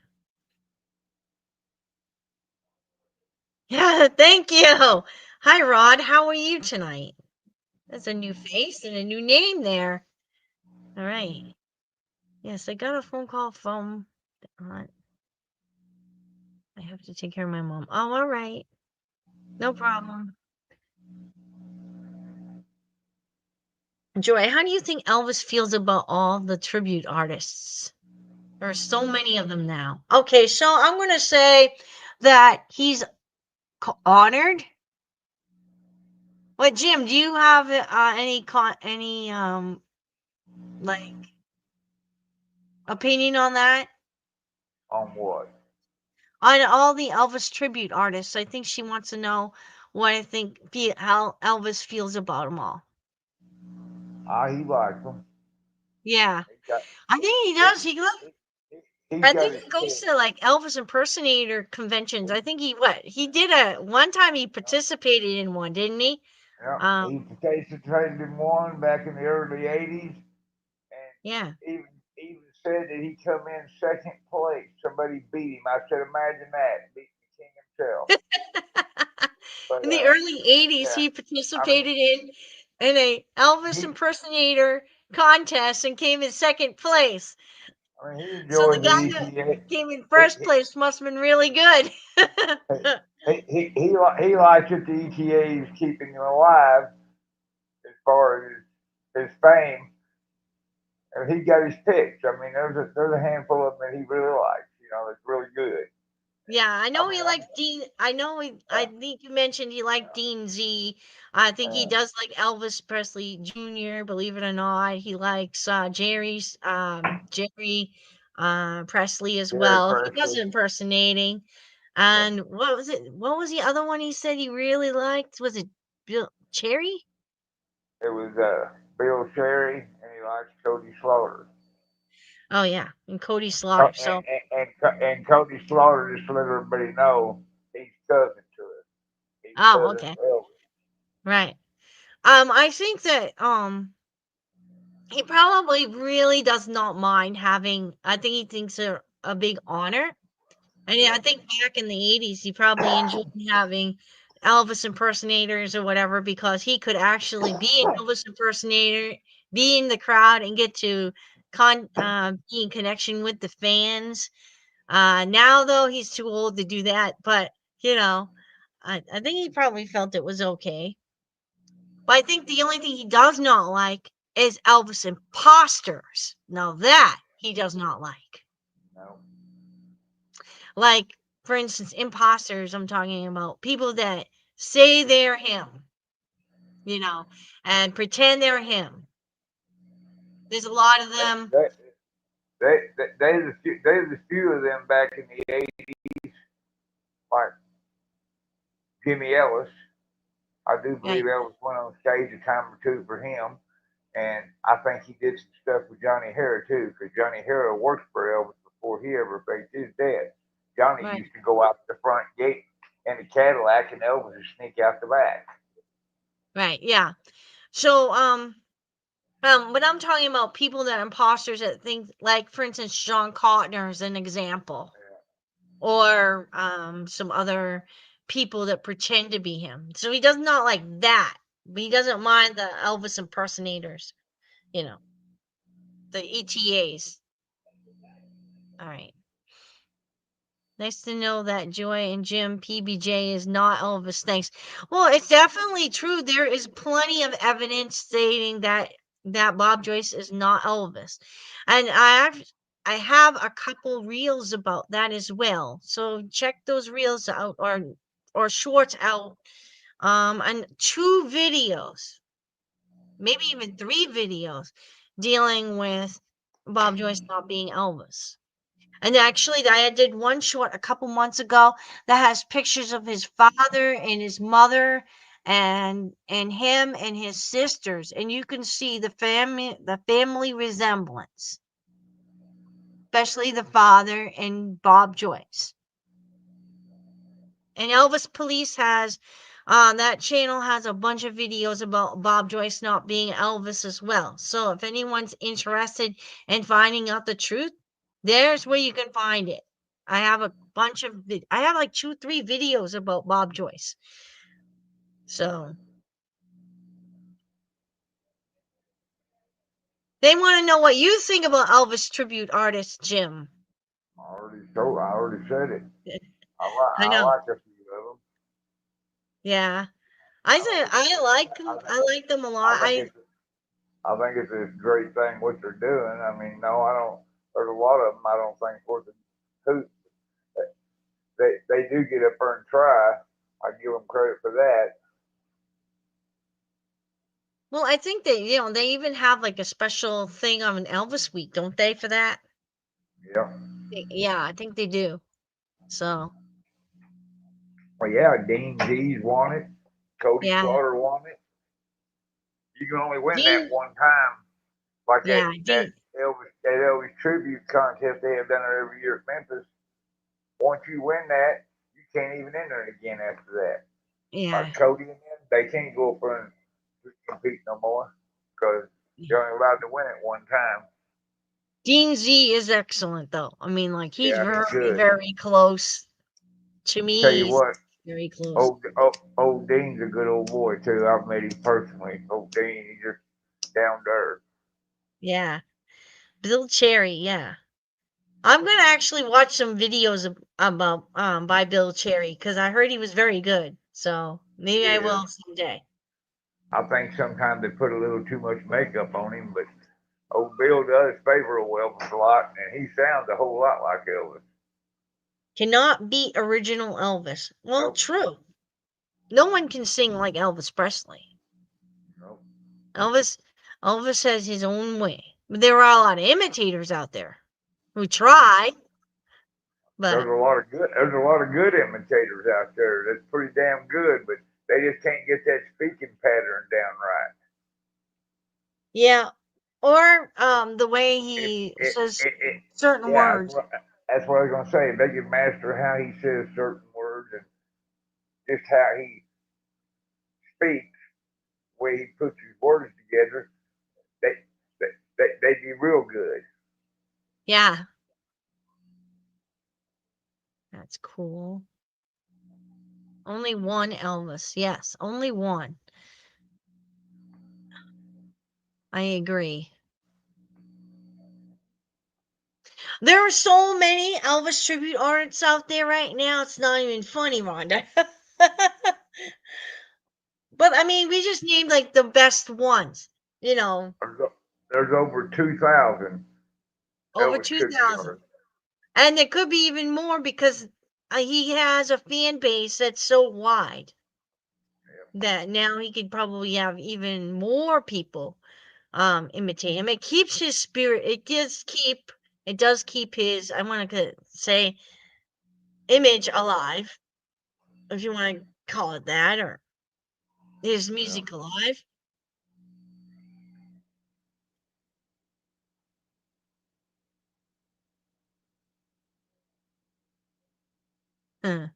Yeah, thank you. Hi, Rod. How are you tonight? That's a new face and a new name there. All right. Yes, I got a phone call from aunt. I have to take care of my mom. Oh, all right. No problem. Joy, how do you think Elvis feels about all the tribute artists? There are so many of them now. Okay, so I'm going to say that he's honored. What, Jim, do you have any like opinion on that? On what? On all the Elvis tribute artists. I think she wants to know what I think how Elvis feels about them all. He likes them. Yeah. Got, I think he does. I think he goes his to like Elvis impersonator conventions. I think he did one time he participated in one, didn't he? Yeah, he participated in one back in the early '80s, and Yeah. even said that he come in second place. Somebody beat him. I said, imagine that, beating the king himself. But In the early 80s, yeah, he I mean, participated in a Elvis he impersonator contest and came in second place. he So the enjoyed the guy that EPA. came in first place must have been really good. He likes that the ETA is keeping him alive as far as his fame. And he got his picks. I mean, there's a handful of them that he really likes. It's really good. Yeah, I I know he mean, likes Dean. I think you mentioned he liked Dean Z. I think he uh, does like Elvis Presley Jr., believe it or not. He likes Jerry Presley as Jerry well. He does Presley. impersonating. Yeah, And what was it? What was the other one he said he really liked? Was it Bill Cherry? it was Bill Sherry, and he likes Cody Slaughter. Oh yeah, and Cody Slaughter. So And Cody Slaughter, just to let everybody know, he's cousin to us. He's oh cousin okay. to Elvis. Right. I think that he probably really does not mind having. I think he thinks a big honor. And yeah, I think back in the 80s, he probably enjoyed having Elvis impersonators or whatever because he could actually be an Elvis impersonator, be in the crowd, and get to be in connection with the fans. Now, though, he's too old to do that. But, I think he probably felt it was okay. But I think the only thing he does not like is Elvis imposters. Now that he does not like. No. Like, for instance, imposters, I'm talking about people that say they're him, and pretend they're him. There's a lot of them. There's a few of them back in the '80s, like Jimmy Ellis. I do believe Right, Elvis went on stage a time or two for him, and I think he did some stuff with Johnny Harris too, because Johnny Harris worked for Elvis before he ever faked his dad. Johnny right, used to go out the front gate in the Cadillac, and Elvis would sneak out the back. right, yeah. So, but I'm talking about people that are imposters that think, like, for instance, Sean Cotner is an example, or some other people that pretend to be him. So he does not like that, but he doesn't mind the Elvis impersonators, you know, the ETAs. All right. Nice to know that Joy and Jim PBJ is not Elvis. Thanks. Well, it's definitely true. There is plenty of evidence stating that Bob Joyce is not Elvis, and I have a couple reels about that as well. So check those reels out, or or shorts out, and 2 videos, maybe even 3 videos dealing with Bob Joyce not being Elvis. And actually, I did one short a couple months ago that has pictures of his father and his mother and him and his sisters, and you can see the family resemblance, especially the father and Bob Joyce. And Elvis Police has that channel has a bunch of videos about Bob Joyce not being Elvis as well. So if anyone's interested in finding out the truth, there's where you can find it. I have a bunch of I have like 2-3 videos about Bob Joyce. So they want to know what you think about Elvis tribute artist Jim. I already said it. I I know. like a few of them. Yeah. I said I like them. I like them a lot. I think it's a great thing what they're doing. I mean, no, I don't. There's a lot of them I don't think worth the hoot. They do get up there and try. I give them credit for that. Well, I think they even have like a special thing on Elvis Week, don't they, for that? Yeah. Yeah, I think they do. So, Well, yeah, Dean G's won it. Cody yeah. Slaughter won it. You can only win that Dean, one time. Like yeah, Dean, That Elvis tribute contest they have done it every year at Memphis. Once you win that, you can't even enter it again after that. yeah. Like Cody and them, they can't go up there and compete no more because you're only allowed to win it one time. Dean Z is excellent, though. I mean, like, he's Yeah, he's very, good. very close. To Tell me, you he's what, very close. old Dean's a good old boy too. I've met him personally. Old Dean, he's just down to earth. Yeah. Bill Cherry, yeah. I'm gonna actually watch some videos about by Bill Cherry because I heard he was very good. So maybe I Yeah, will someday. I think sometimes they put a little too much makeup on him, but old Bill does favor Elvis a lot, and he sounds a whole lot like Elvis. Cannot beat original Elvis. Well, Nope, true. No one can sing like Elvis Presley. nope. Elvis Elvis has his own way. But there are a lot of imitators out there who try, but There's a lot of good imitators out there. That's pretty damn good, but they just can't get that speaking pattern down right. yeah. Or the way If he says it certain yeah, words. that's what I was gonna say. If they can master how he says certain words and just how he speaks, the way he puts his words together, they they'd be real good. Yeah, that's cool. Only one Elvis. Yes, only one. I agree. There are so many Elvis tribute artists out there right now. It's not even funny, Rhonda. But I mean, we just named like the best ones. You know, There's over 2,000 over Elvis tribute 2,000. artists. And there could be even more because he has a fan base that's so wide that now he could probably have even more people imitate him. It keeps his spirit. It does keep his, I want to say, image alive, if you want to call it that, or his Yeah. music alive. Huh.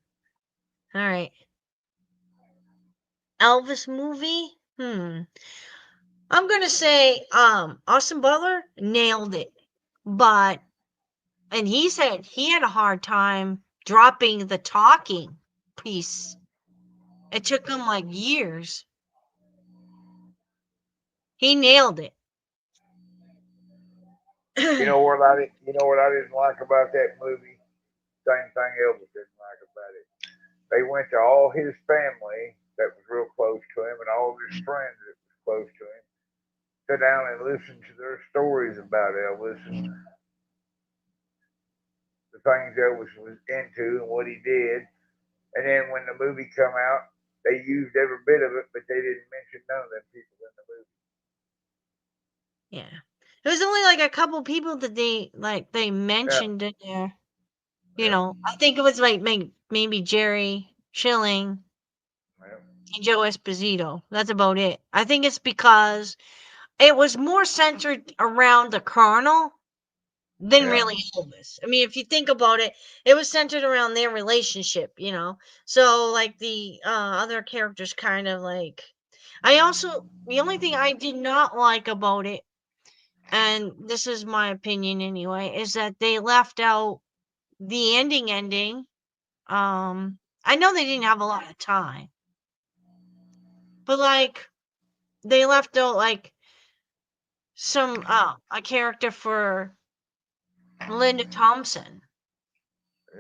All right. Elvis movie? I'm gonna say Austin Butler nailed it. But and he said he had a hard time dropping the talking piece. It took him like years. He nailed it. You know what I didn't like about that movie? Same thing Elvis didn't like about it. They went to all his family that was real close to him and all his friends that was close to him, sit down and listen to their stories about Elvis and the things Elvis was into and what he did. And then when the movie come out, they used every bit of it, but they didn't mention none of them people in the movie. Yeah. It was only like a couple people that they mentioned in there. You know, I think it was like maybe Jerry Schilling and Joe Esposito. That's about it. I think it's because it was more centered around the Colonel than really Elvis. I mean, if you think about it, it was centered around their relationship, you know. So like the other characters kind of like the only thing I did not like about it, and this is my opinion anyway, is that they left out the ending. I know they didn't have a lot of time, but like they left out like some a character for Linda Thompson,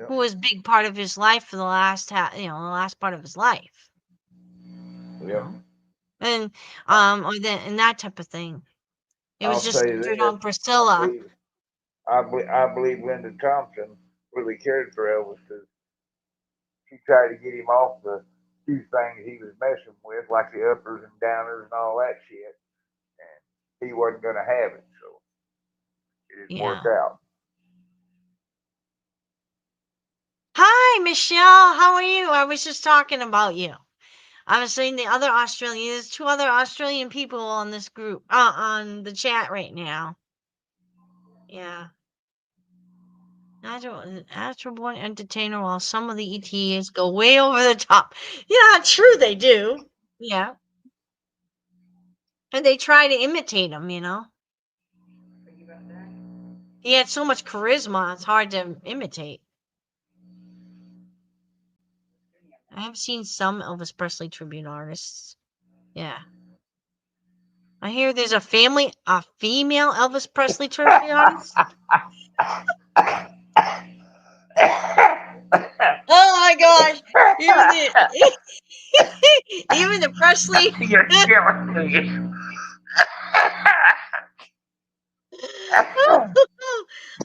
who was a big part of his life for the last the last part of his life. You know? And or then and that type of thing. It was I'll just say centered this: on Priscilla. I believe Linda Thompson really cared for Elvis because she tried to get him off the few things he was messing with, like the uppers and downers and all that shit, and he wasn't going to have it, so it didn't work out. Hi, Michelle. How are you? I was just talking about you. I was saying the other Australian. There's 2 other Australian people on this group, on the chat right now. Yeah. Natural born entertainer, while some of the ETAs go way over the top. Yeah, true, they do. Yeah. And they try to imitate him, you know. He had so much charisma, it's hard to imitate. I have seen some Elvis Presley tribute artists. Yeah. I hear there's a female Elvis Presley tribute artist. Oh my gosh! Even the Presley. You're killing me.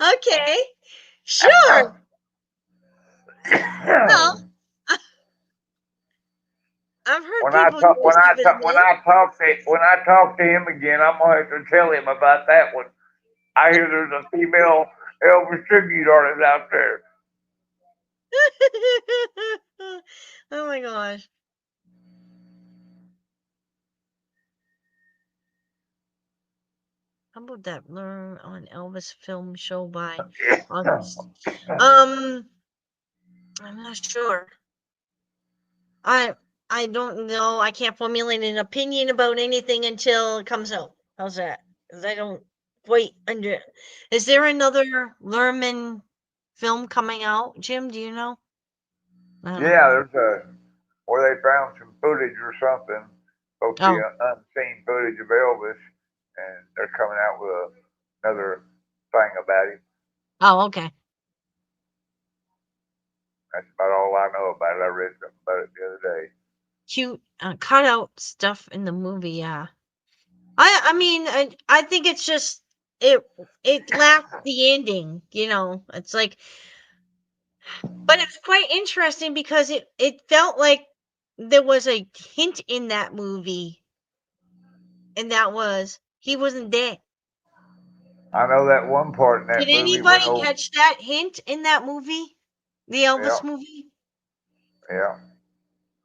Okay, sure. Well, I've heard When I people talk dress up as men. when I talk to him again, I'm gonna have to tell him about that one. I hear there's a female Elvis tribute artist out there. Oh my gosh. How about that Learn on Elvis film show by August? I'm not sure. I I don't know. I can't formulate an opinion about anything until it comes out. How's that? 'Cause I don't quite under. Is there another Lerman film coming out, Jim? Do you know? I don't know. Yeah, there's where they found some footage or something, supposed to be unseen footage of Elvis, and they're coming out with another thing about him. Oh, okay. That's about all I know about it. I read something about it the other day. Cute cutout stuff in the movie. Yeah. I mean, I think it's just it lacks the ending. You know, it's like, but it's quite interesting because it felt like there was a hint in that movie, and that was he wasn't dead. I know that one part in that Did movie when anybody catch that hint in that movie, the Elvis movie? Yeah.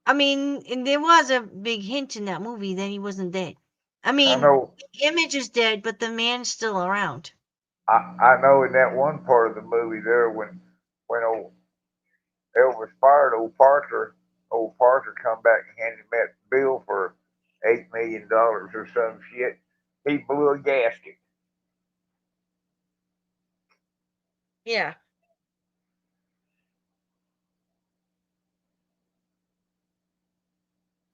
I mean, and there was a big hint in that movie that he wasn't dead. I mean, the image is dead, but the man's still around. I know in that one part of the movie there when old Elvis fired old Parker come back and handed him that bill for $8 million or some shit. He blew a gasket. Yeah.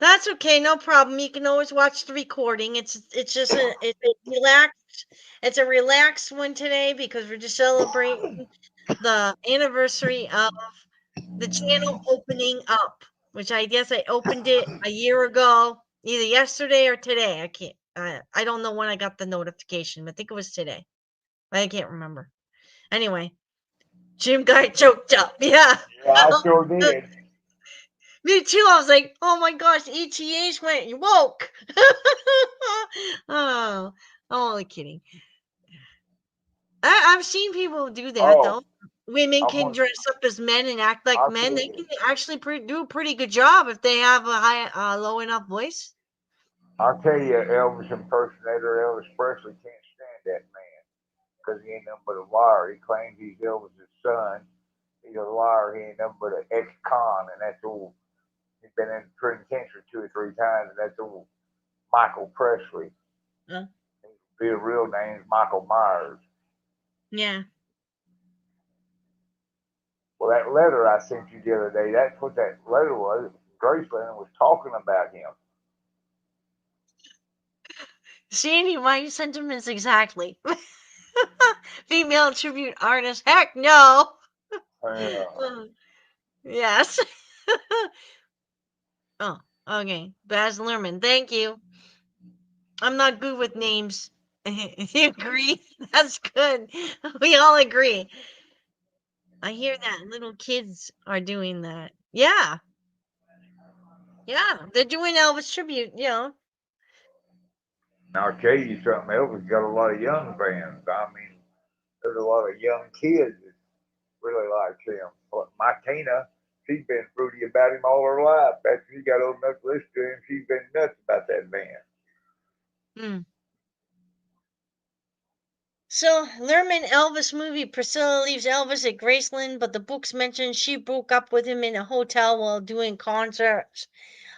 That's okay, no problem. You can always watch the recording. It's just it's a relaxed one today because we're just celebrating the anniversary of the channel opening up, which I guess I opened it a year ago, either yesterday or today. I don't know when I got the notification. I think it was today. I can't remember. Anyway, Jim got choked up. Yeah. Yeah, I sure did. Me too. I was like, oh my gosh, ETH went woke. Oh, I'm only kidding. I've seen people do that Oh, though. Women I'm can gonna. dress up as men and act like I'll men. tell They you. can actually do a pretty good job if they have a low enough voice. I'll tell you, Elvis impersonator Elvis Presley can't stand that man because he ain't nothing but a liar. He claims he's Elvis's son. He's a liar. He ain't nothing but an ex-con, and that's all. He's been in penitentiary 2 or 3 times, and that's all. Michael Presley. Uh, His real name is Michael Myers. yeah. Well, that letter I sent you the other day, that's what that letter was. Graceland was talking about him. Sandy, my sentiments exactly. Female tribute artist. Heck no. Yes. Oh, okay. Baz Luhrmann, thank you. I'm not good with names. You agree? That's good. We all agree. I hear that little kids are doing that. Yeah. Yeah. They're doing Elvis tribute, you know. Now, I'll tell you something. Elvis got a lot of young fans. I mean, there's a lot of young kids that really like him. My Tina, she's been fruity about him all her life. After she got old enough to listen to him, she's been nuts about that man. Hmm. So, Lerman Elvis movie, Priscilla leaves Elvis at Graceland, but the books mention she broke up with him in a hotel while doing concerts.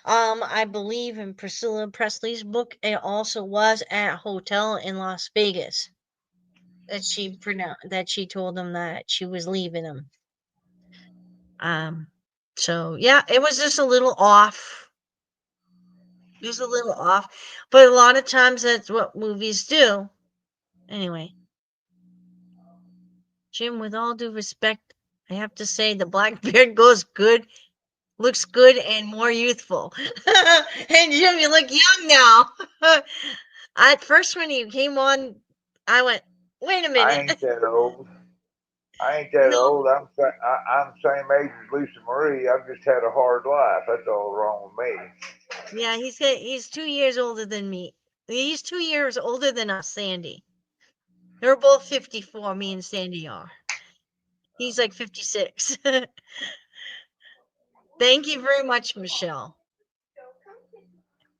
I believe in Priscilla Presley's book, it also was at a hotel in Las Vegas that she told him that she was leaving him. So yeah, it was just a little off. Just a little off, but a lot of times that's what movies do. Anyway, Jim, with all due respect, I have to say the black beard looks good and more youthful. And Jim, you look young now. At first, when he came on, I went, "Wait a I minute." ain't that old. I ain't that No, old. I'm the same age as Lisa Marie. I've just had a hard life. That's all wrong with me. yeah, he's 2 years older than me. He's 2 years older than us, Sandy. They're both 54. Me and Sandy are. He's like 56. Thank you very much, Michelle.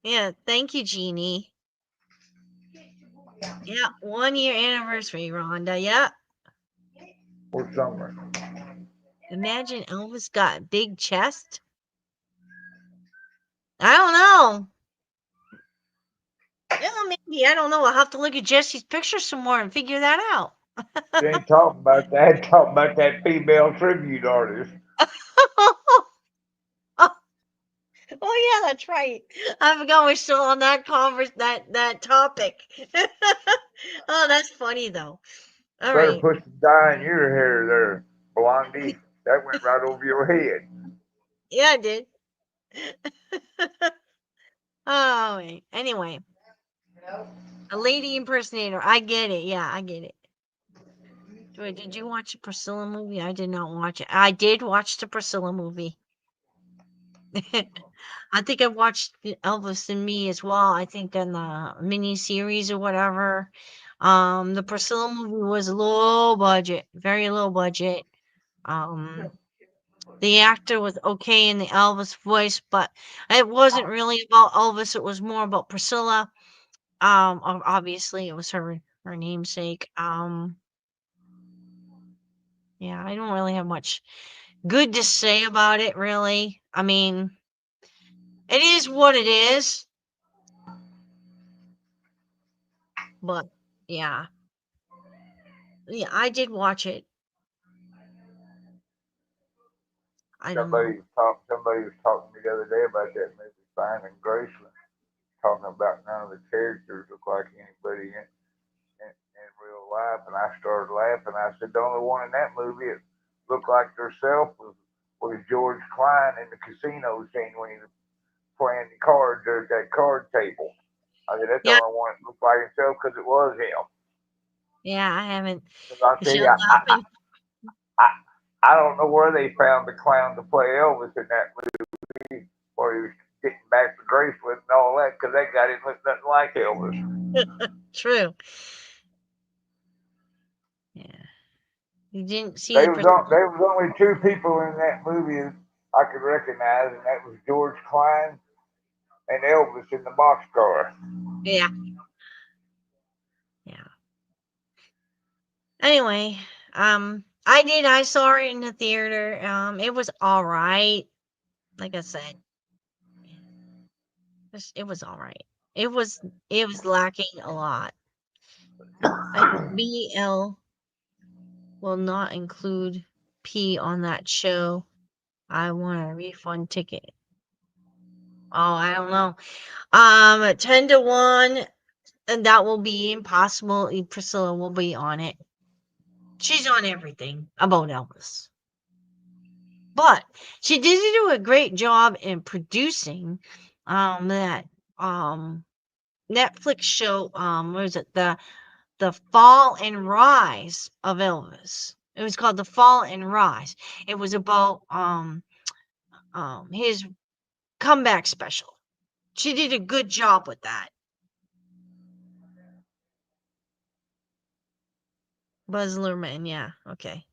Yeah, thank you, Jeannie. Yeah, 1 year anniversary, Rhonda. Yeah. Or summer. Imagine Elvis got a big chest. I don't know. Yeah, maybe. I don't know. I'll have to look at Jesse's picture some more and figure that out. You ain't talking about that. Talking about that female tribute artist. Oh yeah, that's right. I forgot we're still on that topic. Oh, that's funny though. All Better right. put some dye in your hair there, Blondie. That went right over your head. Yeah, I did. Oh, wait. Anyway, a lady impersonator. I get it. Yeah, I get it. Wait, did you watch the Priscilla movie? I did not watch it. I did watch the Priscilla movie. I think I watched Elvis and Me as well. I think in the mini series or whatever. The Priscilla movie was low budget, very low budget. Um, the actor was okay in the Elvis voice, but it wasn't really about Elvis. It was more about Priscilla. Obviously, it was her namesake. Yeah, I don't really have much good to say about it, really. I mean, it is what it is. But yeah, yeah, I did watch it. I don't know. Somebody was talking to me the other day about that movie Finding Graceland, talking about none of the characters look like anybody in real life, and I started laughing. I said the only one in that movie that looked like herself was George Klein in the casino scene when he was playing the cards there at that card table. I said that's the Yeah, only one that looked like himself because it was him. yeah, I haven't. Because I tell you, Michelle laughing. I I don't know where they found the clown to play Elvis in that movie. where he was getting back to Graceland and all that, because that guy didn't look nothing like Elvis. True. Yeah. You didn't see There the was there was only two people in that movie I could recognize, and that was George Klein and Elvis in the boxcar. Yeah. Yeah. Anyway, I saw it in the theater. It was all right. Like I said, it was all right. It was lacking a lot. BL will not include P on that show. I want a refund ticket. Oh, I don't know. 10-1, and that will be impossible. Priscilla will be on it. She's on everything about Elvis. But she did do a great job in producing that Netflix show, what is it? The Fall and Rise of Elvis. It was called The Fall and Rise. It was about his comeback special. She did a good job with that. Buzz Luhrmann, yeah, okay.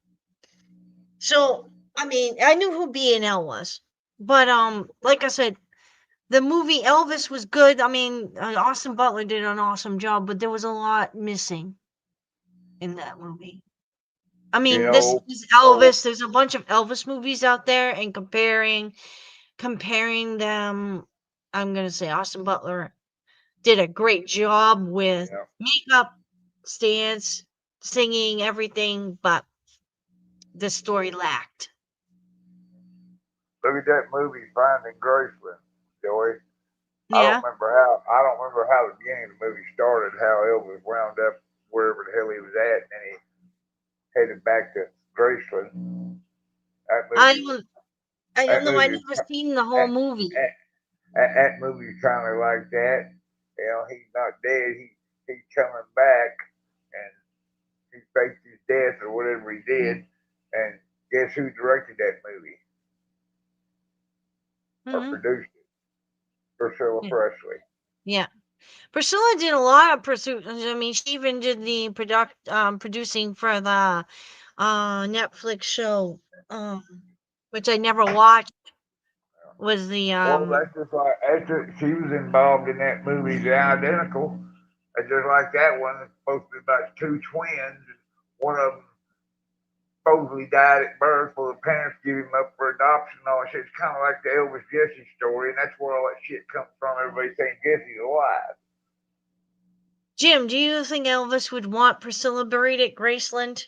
So, I mean, I knew who B&L was, but like I said, the movie Elvis was good. I mean, Austin Butler did an awesome job, but there was a lot missing in that movie. I You mean, this know, is Elvis. There's a bunch of Elvis movies out there, and comparing them, I'm gonna say Austin Butler did a great job with yeah. makeup, stance, singing, everything, but the story lacked. Look at that movie, Finding Graceland, Joey. Yeah. I don't remember how the beginning of the movie started, how Elvis wound up wherever the hell he was at, and then he headed back to Graceland. That I movie, don't I don't that know. I movie, never seen the whole that, movie. that movie's kind of like that. You know, he's not dead. He's coming back, and he faked his death or whatever he did. And guess who directed that movie or Hmm. produced it? Priscilla Yeah. Presley. Yeah. Priscilla did a lot of pursuit. I mean, she even did the producing for the Netflix show, which I never watched. Was the Well, that's just like she was involved in that movie, The Identical. And just like that one, it's supposed to be about two twins. And one of them supposedly died at birth, well, the parents give him up for adoption and all that shit. It's kind of like the Elvis Jesse story, and that's where all that shit comes from. Everybody saying Jesse's alive. Jim? Do you think Elvis would want Priscilla buried at Graceland?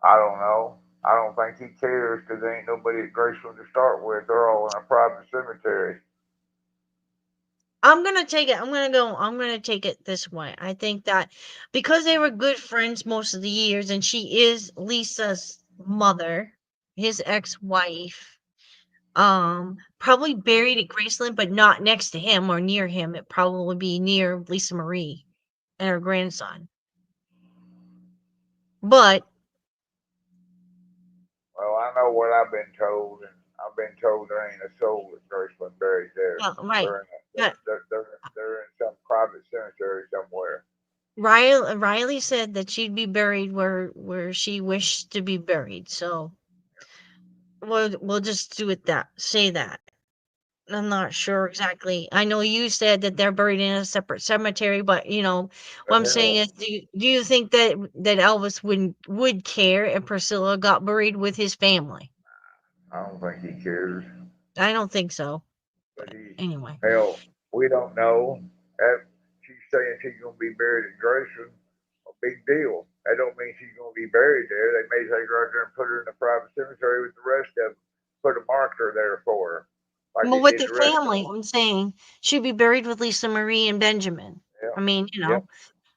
I don't know. I don't think he cares because there ain't nobody at Graceland to start with. They're all in a private cemetery. I'm gonna take it. I'm gonna take it this way. I think that because they were good friends most of the years, and she is Lisa's mother, his ex-wife, probably buried at Graceland, but not next to him or near him. It probably would be near Lisa Marie and her grandson. But Well, I know what I've been told, and I've been told there ain't a soul at Graceland buried there. right, but They're in some private cemetery somewhere. Riley said that she'd be buried where she wished to be buried. So we'll just do it that say that. I'm not sure exactly. I know you said that they're buried in a separate cemetery, but what I'm saying Hell, is, do you think that Elvis would care if Priscilla got buried with his family? I don't think he cares. I don't think so. But But anyway, hell, we don't know. That, she's saying she's going to be buried at Grayson. A big deal. That don't mean she's going to be buried there. They may take her out there and put her in a private cemetery with the rest of them. Put a marker there for her, like well, they with did the the rest of family, them. I'm saying she'd be buried with Lisa Marie and Benjamin. Yeah. I mean, Yep.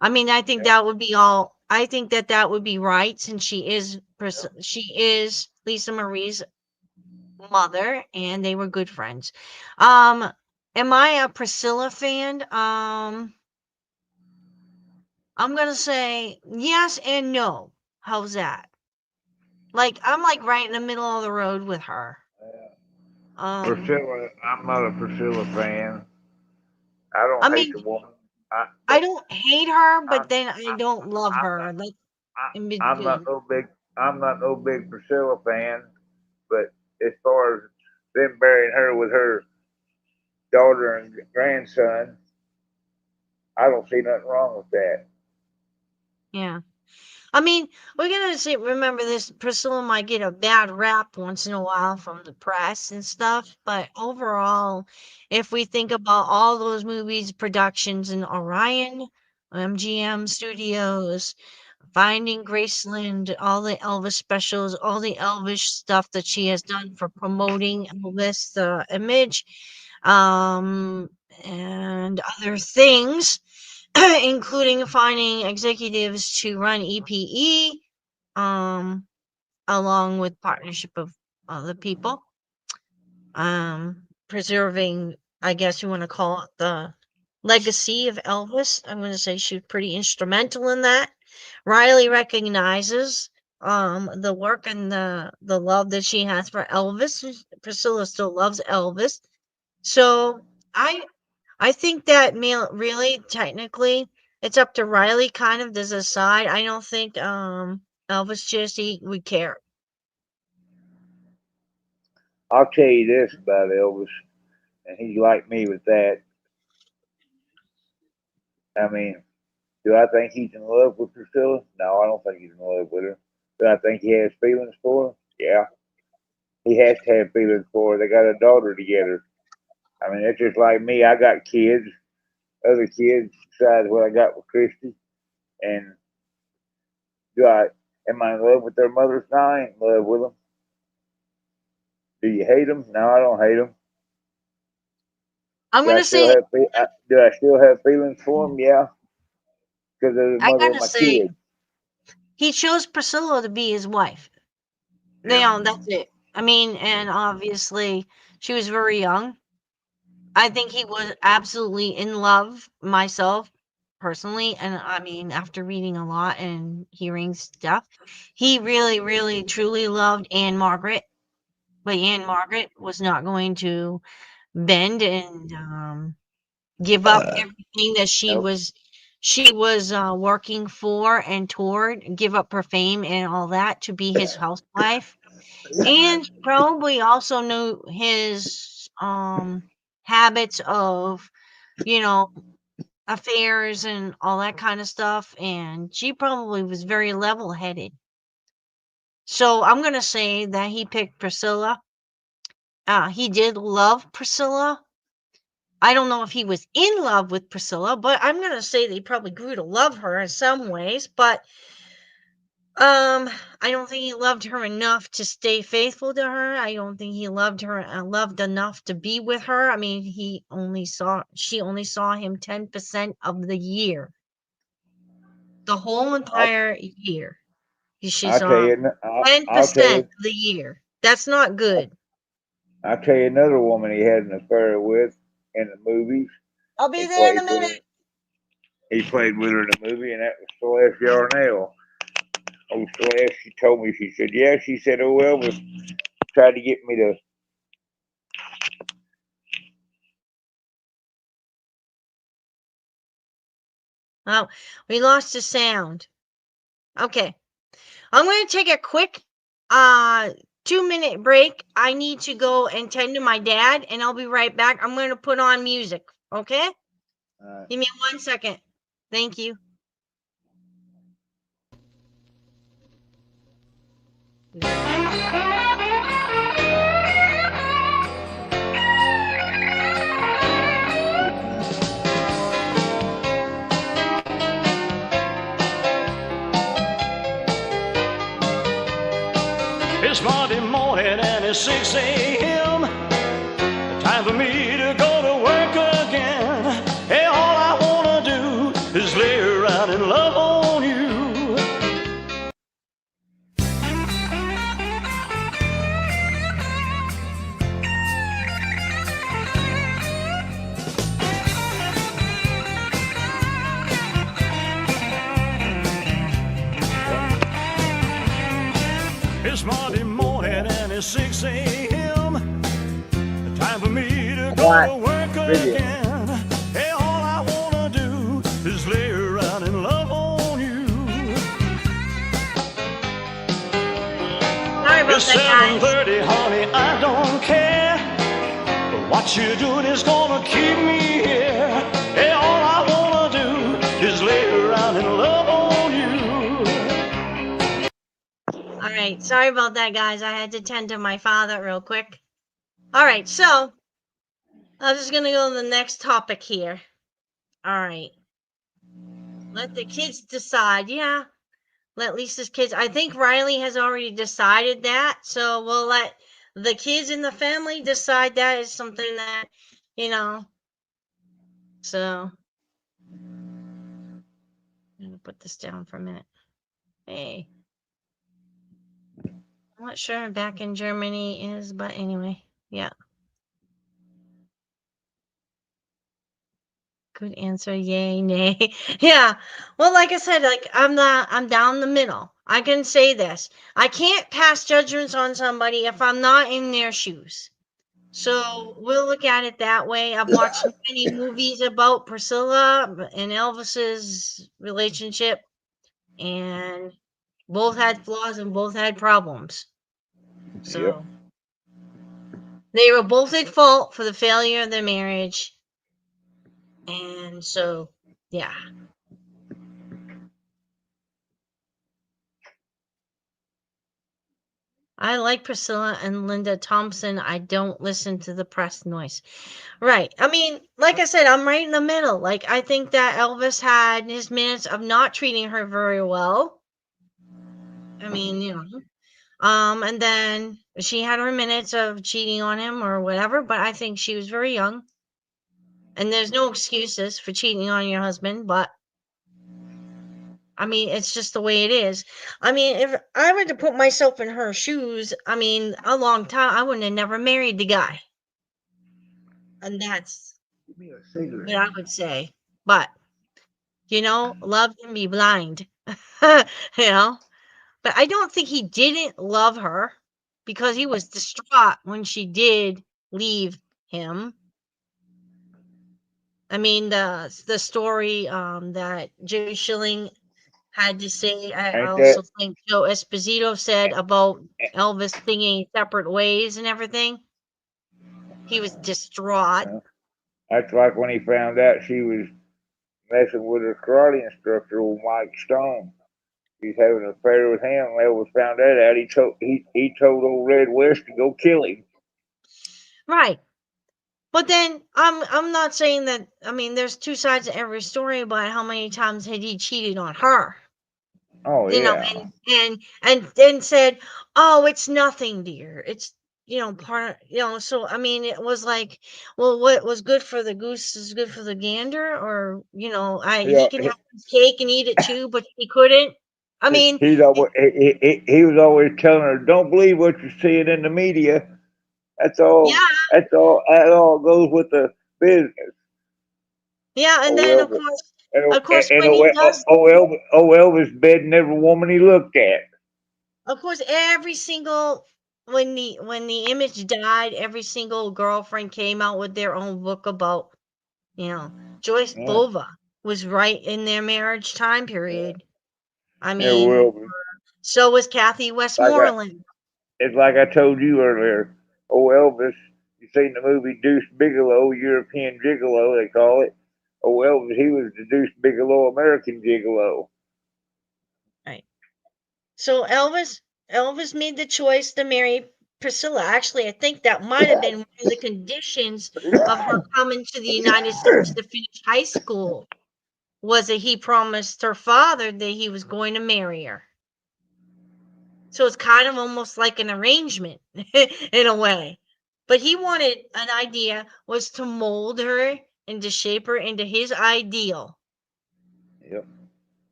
I think Yep. that would be all. I think that would be right since Yep. she is Lisa Marie's mother, and they were good friends. Um, am I a Priscilla fan? I'm gonna say yes and no. How's that? Like I'm like right in the middle of the road with her. Priscilla, I'm not a Priscilla fan. I I don't hate mean, the woman. I But don't hate her, but I'm, then I don't love I'm her. not, Like in I'm not between. no big, I'm not no big Priscilla fan. But as far as them burying her with her daughter and grandson, I don't see nothing wrong with that. Yeah. I mean, we're gonna say remember this. Priscilla might get a bad rap once in a while from the press and stuff, but overall, if we think about all those movies, productions in Orion, MGM Studios, Finding Graceland, all the Elvis specials, all the Elvis stuff that she has done for promoting Elvis, the image, um, and other things, including finding executives to run EPE, um, along with partnership of other people, preserving, I guess you want to call it the legacy of Elvis. I'm going to say she was pretty instrumental in that. Riley recognizes the work and the love that she has for Elvis. Priscilla still loves Elvis. So I think that really technically it's up to Riley kind of to decide. I don't think Elvis Chitty would care. I'll tell you this about Elvis, and he's like me with that. I mean, do I think he's in love with Priscilla? No, I don't think he's in love with her. Do I think he has feelings for her? Yeah, he has to have feelings for her. They got a daughter together. I mean, it's just like me. I got kids. Other kids besides what I got with Christy. And do I am I in love with their mothers? No, I ain't in love with them. Do you hate them? No, I don't hate them. I'm Do I gonna still say have do I still have feelings for them? Yeah, because they're the I mother of gotta my say kids. he chose Priscilla to be his wife. Yeah. That's it. I mean, and obviously she was very young. I think he was absolutely in love myself personally, and I mean, after reading a lot and hearing stuff, he really, really, truly loved Anne Margaret, but Anne Margaret was not going to bend and give up everything that Nope. she was working for and toward, give up her fame and all that to be his housewife. And probably also knew his habits of, you know, affairs and all that kind of stuff. And she probably was very level headed. So I'm gonna say that he picked Priscilla. He did love Priscilla. I don't know if he was in love with Priscilla, but I'm gonna say that he probably grew to love her in some ways. But I don't think he loved her enough to stay faithful to her. I don't think he loved her loved enough to be with her. I mean, she only saw him 10% of the year. The whole I'll, entire year. She I'll tell saw you. I'll tell 10% you. of the year. That's not good. I'll tell you another woman he had an affair with in the movies. I'll be He there in a played with her. minute. He played with her in the movie, and that was Celeste Yarnell. Oh, Celeste, she told me. She said, "Yeah." She said, "Oh, Elvis tried to get me to." Oh, we lost the sound. Okay. I'm going to take a quick 2-minute break. I need to go and tend to my dad, and I'll be right back. I'm going to put on music. Okay? Give me 1 second. Thank you. It's Monday morning and it's 6 a.m. Time for me to go to work again. Hey, all I wanna do is lay around and love on you. It's Monday morning and it's 6 a.m. Time for me to go White to work video. again. Hey, all I wanna do is lay around and love on you. Sorry about It's that, guys. 7:30, honey, I don't care. But what you're doing is gonna keep me here. Hey, all I wanna do is lay around and love on you. All right, sorry about that, guys. I had to tend to my father real quick. All right, so I'm just gonna go to the next topic here. All right, let the kids decide. Yeah, let Lisa's kids. I think Riley has already decided that, so we'll let the kids in the family decide. That is something that, you know. So I'm gonna put this down for a minute. Hey, I'm not sure back in Germany is, but anyway, yeah. Good answer, yay, nay. Yeah. Well, like I said, like I'm down the middle. I can say this. I can't pass judgments on somebody if I'm not in their shoes. So we'll look at it that way. I've watched many movies about Priscilla and Elvis's relationship, and both had flaws and both had problems. So they were both at fault for the failure of their marriage. And so, yeah. I like Priscilla and Linda Thompson. I don't listen to the press noise. Right. I mean, like I said, I'm right in the middle. Like, I think that Elvis had his minutes of not treating her very well. I mean, you know. And then she had her minutes of cheating on him or whatever, but I think she was very young. And there's no excuses for cheating on your husband, but I mean, it's just the way it is. I mean, if I were to put myself in her shoes, I mean, a long time, I wouldn't have never married the guy. And that's what I would say. But, you know, love can be blind. You know? But I don't think he didn't love her because he was distraught when she did leave him. I mean, the story that Jerry Schilling had to say, I Ain't also that? think Joe Esposito said about Elvis singing separate ways and everything. He was distraught. That's like when he found out she was messing with her karate instructor, old Mike Stone. He's having an affair with him. Elvis found that out. He told old Red West to go kill him. Right. But then I'm not saying that. I mean, there's two sides to every story about how many times had he cheated on her. Oh You know, yeah. and then said, "Oh, it's nothing, dear. It's, you know, part, you know." So I mean, it was like, well, what was good for the goose is good for the gander, or you know, he Yeah. can have his cake and eat it too, but he couldn't. I mean, He was always telling her, "Don't believe what you're seeing in the media. That's yeah, all. That all goes with the business." yeah, and Oh then Elvis. of course, when he does, Elvis bedding every woman he looked at. of course, every single when the image died, every single girlfriend came out with their own book about, you know, Joyce Yeah. Bova was right in their marriage time period. I Yeah, mean, Elvis. so was Kathy Like Westmoreland. it's like I told you earlier. Oh Elvis. You seen the movie Deuce Bigelow, European Gigolo, they call it. Oh Elvis, he was the Deuce Bigelow, American Gigolo. Right. So Elvis made the choice to marry Priscilla. Actually, I think that might have been one of the conditions of her coming to the United States to finish high school, was that he promised her father that he was going to marry her. So it's kind of almost like an arrangement in a way. But he wanted an idea was to mold her and to shape her into his ideal. Yep.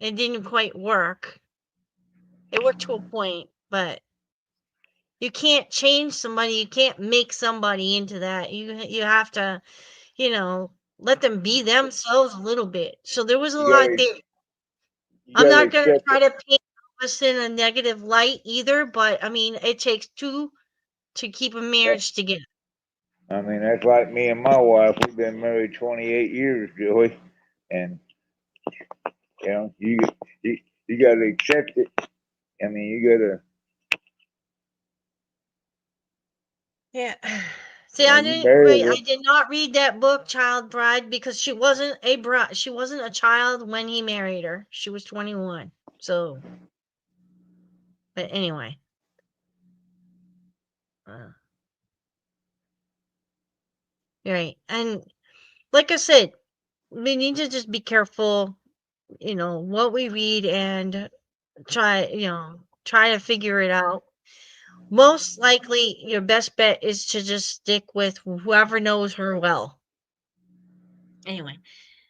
It didn't quite work. It worked to a point, but you can't change somebody. You can't make somebody into that. You have to, you know, let them be themselves a little bit. So there was a You lot gotta there. you I'm gotta not going to accept try it. to paint us in a negative light either, but I mean, it takes two to keep a marriage together. I mean, that's like me and my wife. We've been married 28 years, Joey, and you know, you got to accept it. I mean, you got to. Yeah. See, You know, I you didn't married wait. her. I did not read that book, Child Bride, because she wasn't a bride. She wasn't a child when he married her. She was 21. So, but anyway. Right. And like I said, we need to just be careful, what we read and try to figure it out. Most likely, your best bet is to just stick with whoever knows her well. Anyway,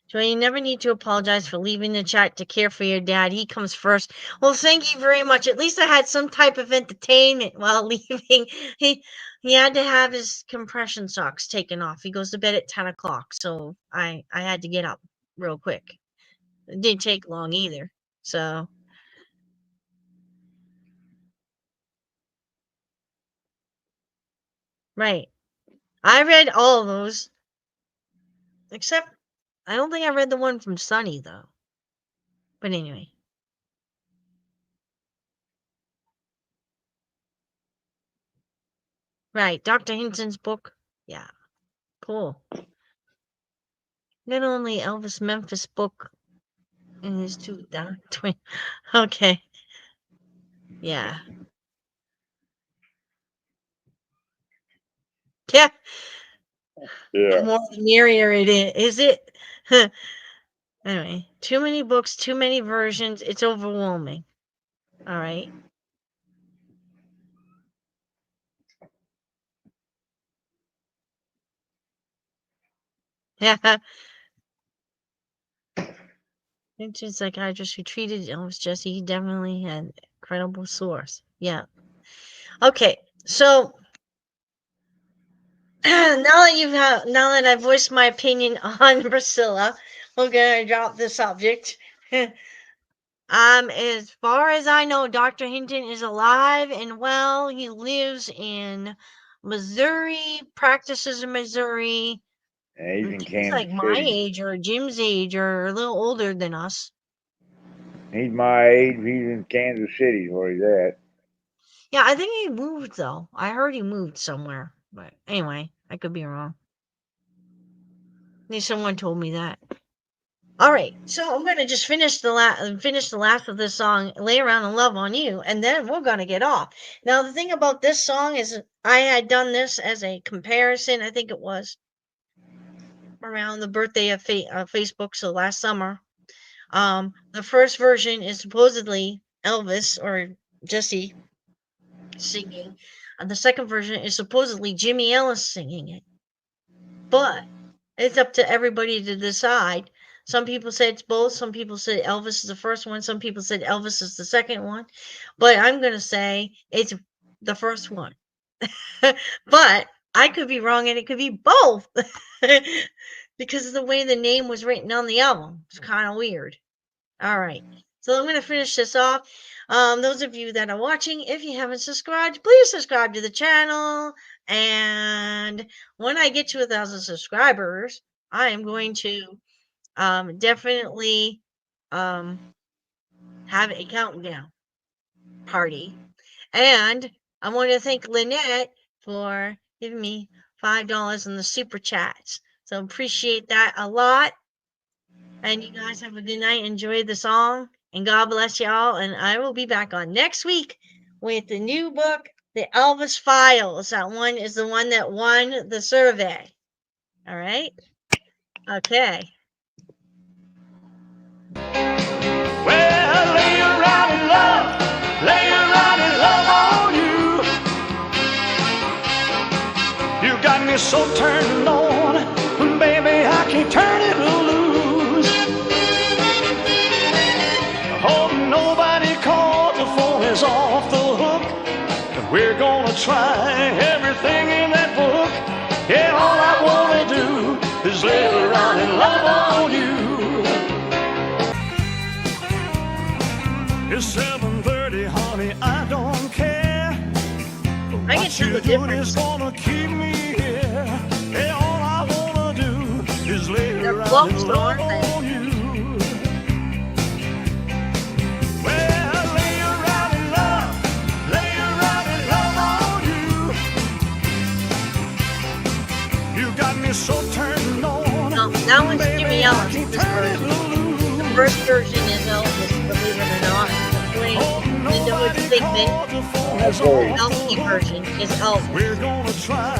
so you never need to apologize for leaving the chat to care for your dad. He comes first. Well, thank you very much. At least I had some type of entertainment while leaving. He had to have his compression socks taken off. He goes to bed at 10 o'clock, so I had to get up real quick. It didn't take long either. So right. I read all of those. Except I don't think I read the one from Sunny though. But anyway. Right, Dr. Hinton's book. Yeah. Cool. Not only Elvis Memphis book and his two twin. Okay. Yeah. Yeah. Yeah. The more the merrier it is it? Anyway, too many books, too many versions. It's overwhelming. All right. Yeah. Hinton's psychiatrist who treated Elvis Jesse. He definitely had credible source. Yeah. Okay. So now that I voiced my opinion on Priscilla, we're gonna drop the subject. As far as I know, Dr. Hinton is alive and well. He lives in Missouri, practices in Missouri. Yeah, he's in He's Kansas like my City. age or Jim's age or a little older than us. He's my age. He's in Kansas City, where he's at. Yeah, I think he moved though. I heard he moved somewhere, but anyway, I could be wrong. At least someone told me that. All right, so I'm gonna just finish the last of this song, "Lay Around and Love on You," and then we're gonna get off. Now, the thing about this song is, I had done this as a comparison. I think it was around the birthday of Facebook, so last summer. The first version is supposedly Elvis or Jesse singing, and the second version is supposedly Jimmy Ellis singing it. But it's up to everybody to decide. Some people say it's both. Some people say Elvis is the first one. Some people said Elvis is the second one. But I'm going to say it's the first one. But I could be wrong, and it could be both. Because of the way the name was written on the album. It's kind of weird. All right. So I'm going to finish this off. Those of you that are watching, if you haven't subscribed, please subscribe to the channel. And when I get to 1,000 subscribers, I am going to definitely have a countdown party. And I want to thank Lynette for giving me $5 in the super chats. So appreciate that a lot. And you guys have a good night. Enjoy the song. And God bless y'all. And I will be back on next week with the new book, The Elvis Files. That one is the one that won the survey. All right? Okay. Well, lay around in love on you. You got me so turned on, baby, I can't turn it loose. Hope nobody calls, the phone is off the hook. We're gonna try everything in that book. Yeah, all I wanna do is lay around and love on you. It's 7:30, honey, I don't care. I can tell the difference. What you doing is gonna keep me here. folk in song, love aren't they? on you. Well, lay around in love on you. You got me so turned on. No, that one's Baby, Jimmy I Ellis, can't this turn it version. loose. The first version is Elvis, believe it or not. The Woods Figment, Okay. LP version is Elvis. We're gonna try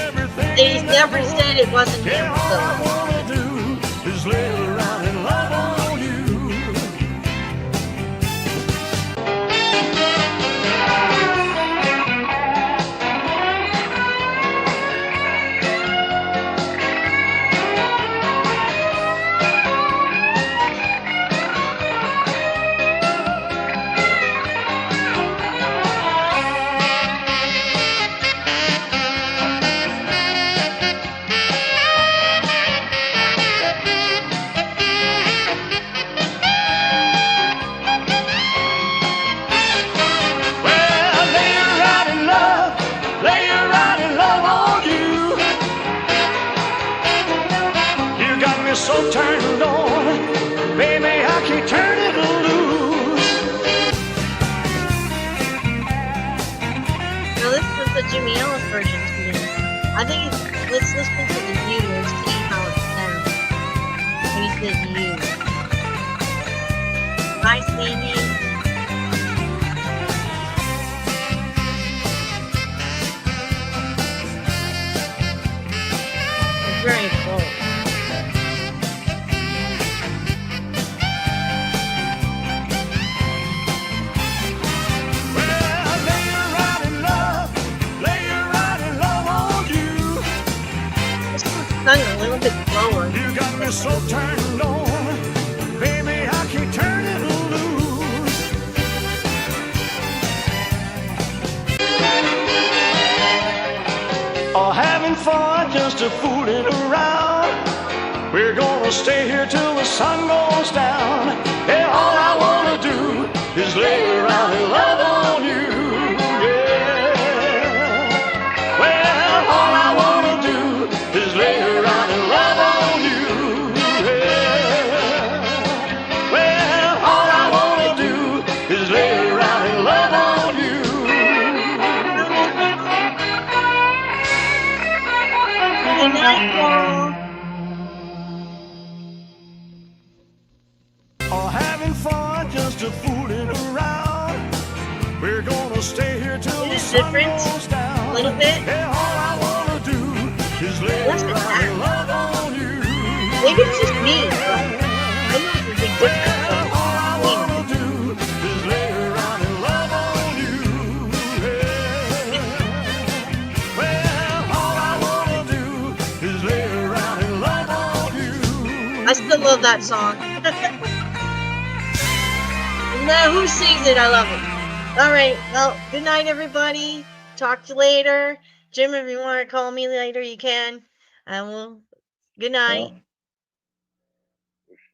everything. He's never said it wasn't him, Yeah, all so. I wanna do is lay around and love on you. Well, lay around in love on you. You got me so turned on, baby, I can't turn it loose. Now this is the Jimmy Ellis version to me. I think let's listen to the U and see how it sounds. When he says you. Hi, Sandy. It's very cool. Well, lay around in love on you. This one's sung a little bit slower. You got me so turned on, baby, I can't turn it loose. Oh, having fun just to fooling around. We're gonna stay here till the sun goes down. Hey, all I wanna do is lay around and love on you. Yeah. Well, all I wanna do is lay around and love on you. Yeah. Well, all I wanna do is lay around and love on you. Good night, y'all. Or having fun just to fooling around. We're gonna stay here till It the is sun different, goes down. a little bit. Yeah, all I wanna do is lay Listen to around that. and love on you. Maybe it's just me, but I know it's a big difference. Well, all I wanna do is lay around and love on you. Yeah. Well, all I wanna do is lay around and love on you. I still love that song. No matter who sings it, I love it. All right. Well, good night, everybody. Talk to you later. Jim, if you want to call me later, you can. And we'll. Good night. Well,